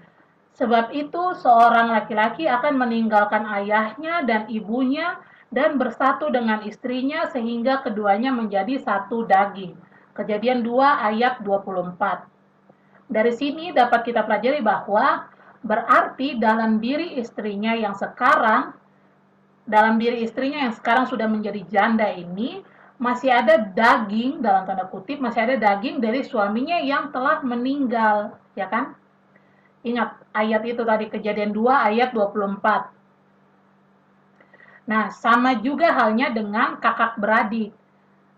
[SPEAKER 1] Sebab itu seorang laki-laki akan meninggalkan ayahnya dan ibunya dan bersatu dengan istrinya sehingga keduanya menjadi satu daging. Kejadian 2 ayat 24. Dari sini dapat kita pelajari bahwa berarti dalam diri istrinya yang sekarang sudah menjadi janda ini, masih ada daging, dalam tanda kutip, masih ada daging dari suaminya yang telah meninggal, ya kan? Ingat ayat itu tadi, Kejadian 2 ayat 24. Nah, sama juga halnya dengan kakak beradik.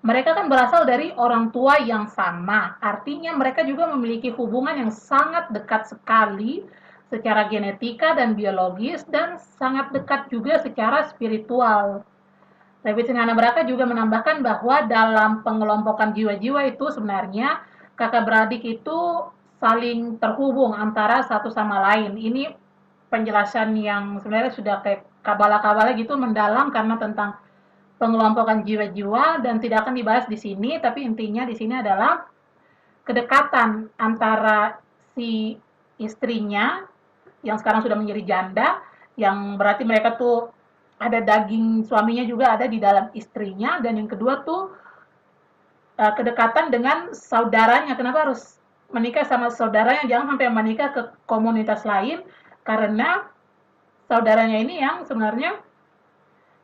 [SPEAKER 1] Mereka kan berasal dari orang tua yang sama, artinya mereka juga memiliki hubungan yang sangat dekat sekali secara genetika dan biologis dan sangat dekat juga secara spiritual. David Singhana juga menambahkan bahwa dalam pengelompokan jiwa-jiwa itu sebenarnya kakak beradik itu saling terhubung antara satu sama lain. Ini penjelasan yang sebenarnya sudah kayak kabala-kabala gitu mendalam karena tentang pengelompokan jiwa-jiwa dan tidak akan dibahas di sini, tapi intinya di sini adalah kedekatan antara si istrinya yang sekarang sudah menjadi janda, yang berarti mereka tuh ada daging suaminya juga ada di dalam istrinya, dan yang kedua tuh kedekatan dengan saudaranya. Kenapa harus menikah sama saudaranya? Jangan sampai menikah ke komunitas lain, karena saudaranya ini yang sebenarnya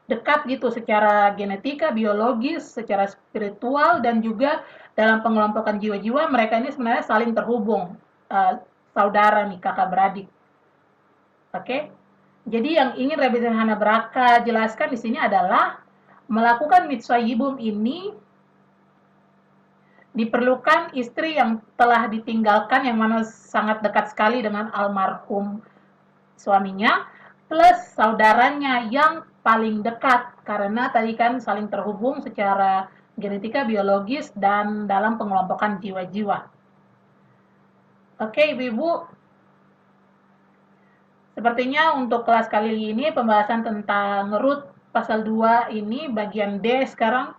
[SPEAKER 1] dekat gitu secara genetika, biologis, secara spiritual, dan juga dalam pengelompokan jiwa-jiwa mereka ini sebenarnya saling terhubung, saudara nih, kakak beradik. Oke, jadi yang ingin Rabbi Hana Braka jelaskan di sini adalah melakukan mitzvah yibum ini diperlukan istri yang telah ditinggalkan, yang mana sangat dekat sekali dengan almarhum suaminya, plus saudaranya yang paling dekat, karena tadi kan saling terhubung secara genetika, biologis, dan dalam pengelompokan jiwa-jiwa. Oke, Ibu-Ibu, sepertinya untuk kelas kali ini pembahasan tentang Rut pasal 2 ini bagian D sekarang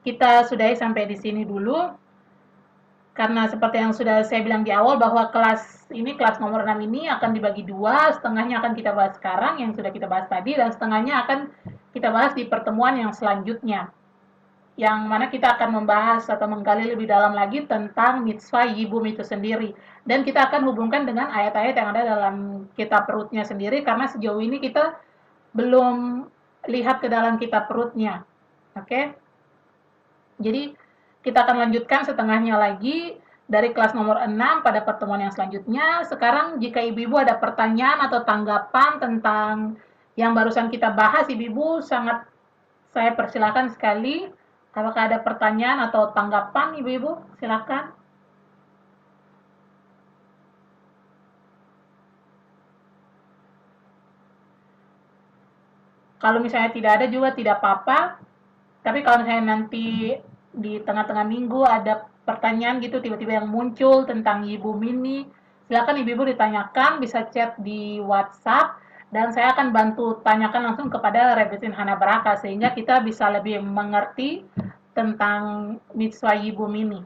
[SPEAKER 1] kita sudahi sampai di sini dulu. Karena seperti yang sudah saya bilang di awal bahwa kelas nomor 6 ini akan dibagi dua, setengahnya akan kita bahas sekarang yang sudah kita bahas tadi, dan setengahnya akan kita bahas di pertemuan yang selanjutnya. Yang mana kita akan membahas atau menggali lebih dalam lagi tentang mitzvah yibum itu sendiri. Dan kita akan hubungkan dengan ayat-ayat yang ada dalam kitab Rutnya sendiri, karena sejauh ini kita belum lihat ke dalam kitab Rutnya. Oke? Jadi kita akan lanjutkan setengahnya lagi dari kelas nomor 6 pada pertemuan yang selanjutnya. Sekarang jika ibu-ibu ada pertanyaan atau tanggapan tentang yang barusan kita bahas, ibu-ibu sangat saya persilakan sekali. Apakah ada pertanyaan atau tanggapan ibu-ibu? Silakan. Kalau misalnya tidak ada juga tidak apa-apa. Tapi kalau misalnya nanti di tengah-tengah minggu ada pertanyaan gitu tiba-tiba yang muncul tentang Ibu Mini, silakan ibu-ibu ditanyakan, bisa chat di WhatsApp, dan saya akan bantu tanyakan langsung kepada Rebetin Hana Baraka sehingga kita bisa lebih mengerti tentang mitzvah Ibu Mini.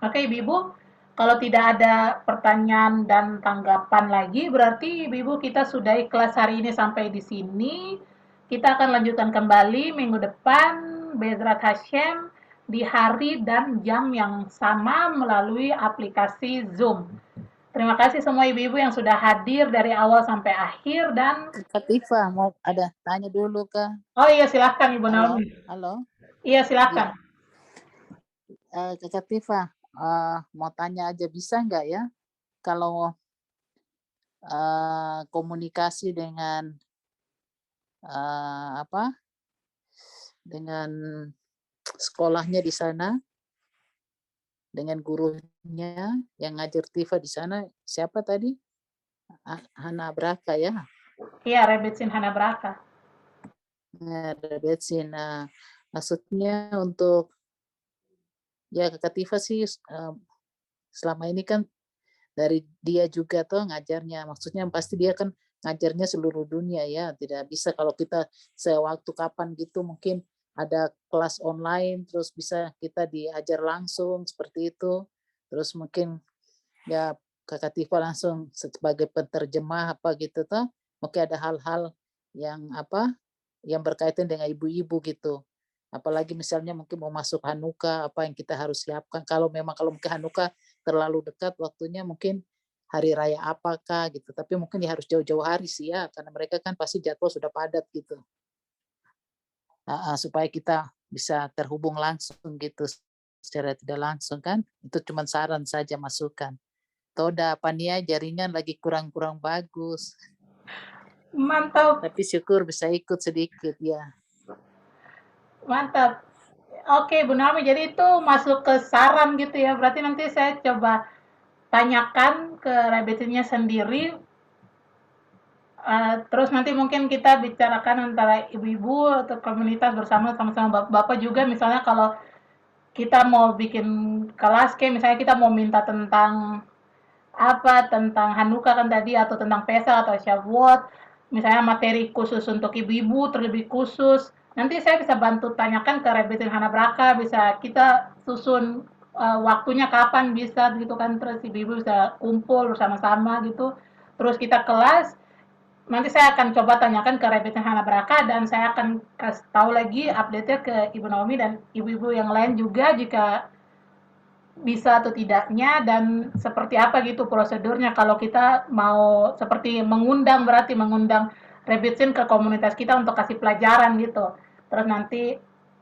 [SPEAKER 1] Oke, ibu-ibu, kalau tidak ada pertanyaan dan tanggapan lagi, berarti ibu-ibu kita sudahi kelas hari ini sampai di sini. Kita akan lanjutkan kembali minggu depan, Bezrat Hashem, di hari dan jam yang sama melalui aplikasi Zoom. Terima kasih semua ibu-ibu yang sudah hadir dari awal sampai akhir, dan
[SPEAKER 4] Kak Tifa, mau ada tanya dulu Kak?
[SPEAKER 1] oh iya silahkan Ibu
[SPEAKER 4] Halo,
[SPEAKER 1] Naomi.
[SPEAKER 4] halo.
[SPEAKER 1] Iya silahkan.
[SPEAKER 4] Kak Tifa, mau tanya aja bisa nggak ya kalau komunikasi dengan dengan sekolahnya di sana, dengan gurunya yang ngajar Tifa di sana, siapa tadi? Hana Braka ya?
[SPEAKER 1] Iya, Rebetsin Hana Braka.
[SPEAKER 4] Rebetsin. Maksudnya untuk ya Kak Tifa sih selama ini kan dari dia juga tuh ngajarnya, maksudnya pasti dia kan ngajarnya seluruh dunia ya, tidak bisa kalau kita sewaktu kapan gitu mungkin ada kelas online terus bisa kita diajar langsung seperti itu, terus mungkin ya Kakak Tifa langsung sebagai penerjemah apa gitu tuh, mungkin ada hal-hal yang yang berkaitan dengan ibu-ibu gitu. Apalagi misalnya mungkin mau masuk Hanukkah, apa yang kita harus siapkan. Kalau mungkin Hanukkah terlalu dekat waktunya, mungkin hari raya apakah gitu. Tapi mungkin ya harus jauh-jauh hari sih ya, karena mereka kan pasti jadwal sudah padat gitu. Supaya kita bisa terhubung langsung gitu secara tidak langsung kan. Itu cuma saran saja, masukan. Toda Pania jaringan lagi kurang-kurang bagus.
[SPEAKER 1] Mantap,
[SPEAKER 4] Tapi syukur bisa ikut sedikit ya.
[SPEAKER 1] mantap. Oke, Bu Naomi, jadi itu masuk ke saran gitu ya. Berarti nanti saya coba tanyakan ke rabbitnya sendiri. Terus nanti mungkin kita bicarakan antara ibu-ibu atau komunitas bersama sama bapak juga. Misalnya kalau kita mau bikin kelas, kayak misalnya kita mau minta tentang tentang Hanukkah kan tadi, atau tentang Pesach atau Shavuot, misalnya materi khusus untuk ibu-ibu terlebih khusus, nanti saya bisa bantu tanyakan ke Rebbetin Hana Braka, bisa kita susun waktunya kapan bisa gitu kan, terus ibu-ibu bisa kumpul bersama-sama gitu, terus kita kelas. Nanti saya akan coba tanyakan ke Rebbetin Hana Braka, dan saya akan kasih tahu lagi update-nya ke Ibu Naomi dan ibu-ibu yang lain juga jika bisa atau tidaknya, dan seperti apa gitu prosedurnya kalau kita mau seperti berarti mengundang Rebitsin ke komunitas kita untuk kasih pelajaran gitu. Terus nanti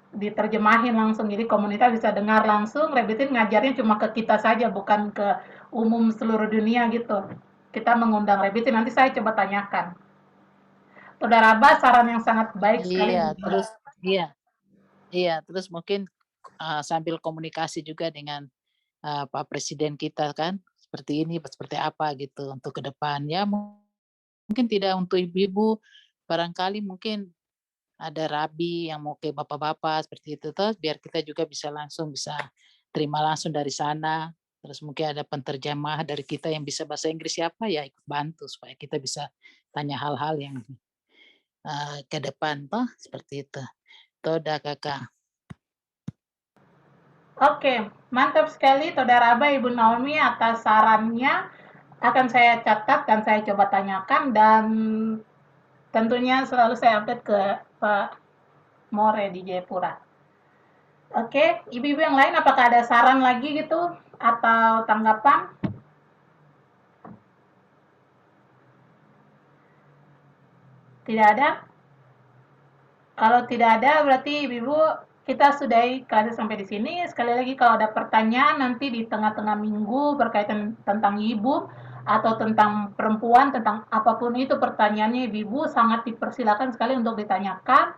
[SPEAKER 1] diterjemahin langsung, jadi komunitas bisa dengar langsung, Rebitsin ngajarnya cuma ke kita saja, bukan ke umum seluruh dunia gitu. Kita mengundang Rebitsin, nanti saya coba tanyakan. Saudara Abbas, saran yang sangat baik sekali.
[SPEAKER 4] Iya, terus terus mungkin sambil komunikasi juga dengan Pak Presiden kita kan, seperti ini, seperti apa gitu untuk ke depan. Ya mungkin tidak untuk ibu-ibu, barangkali mungkin ada rabi yang mau ke bapak-bapak seperti itu tuh, biar kita juga bisa terima langsung dari sana. Terus mungkin ada penterjemah dari kita yang bisa bahasa Inggris siapa ya ikut bantu supaya kita bisa tanya hal-hal yang ke depan toh seperti itu. Toda Kakak.
[SPEAKER 1] Oke, mantap sekali Saudara Aba, Ibu Naomi atas sarannya. Akan saya catat dan saya coba tanyakan, dan tentunya selalu saya update ke Pak More di Jayapura. Oke, ibu-ibu yang lain apakah ada saran lagi gitu atau tanggapan? Tidak ada? Kalau tidak ada, berarti ibu-ibu kita sudahi kelas sampai di sini. Sekali lagi kalau ada pertanyaan nanti di tengah-tengah minggu berkaitan tentang ibu atau tentang perempuan, tentang apapun itu pertanyaannya, ibu-ibu sangat dipersilakan sekali untuk ditanyakan.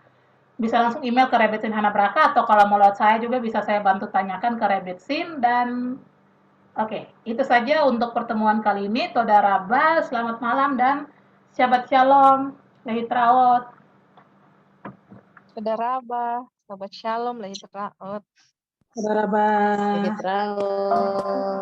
[SPEAKER 1] Bisa langsung email ke Rebetsin Hana Braka, atau kalau mau lewat saya juga bisa saya bantu tanyakan ke Rebetsin. Dan oke, itu saja untuk pertemuan kali ini. Toda Rabba, selamat malam dan Shabbat Shalom. Lehitraot.
[SPEAKER 2] Saudara Abah, Shabbat Shalom, Lahir Raot.
[SPEAKER 3] Saudara Bah.
[SPEAKER 4] Terus.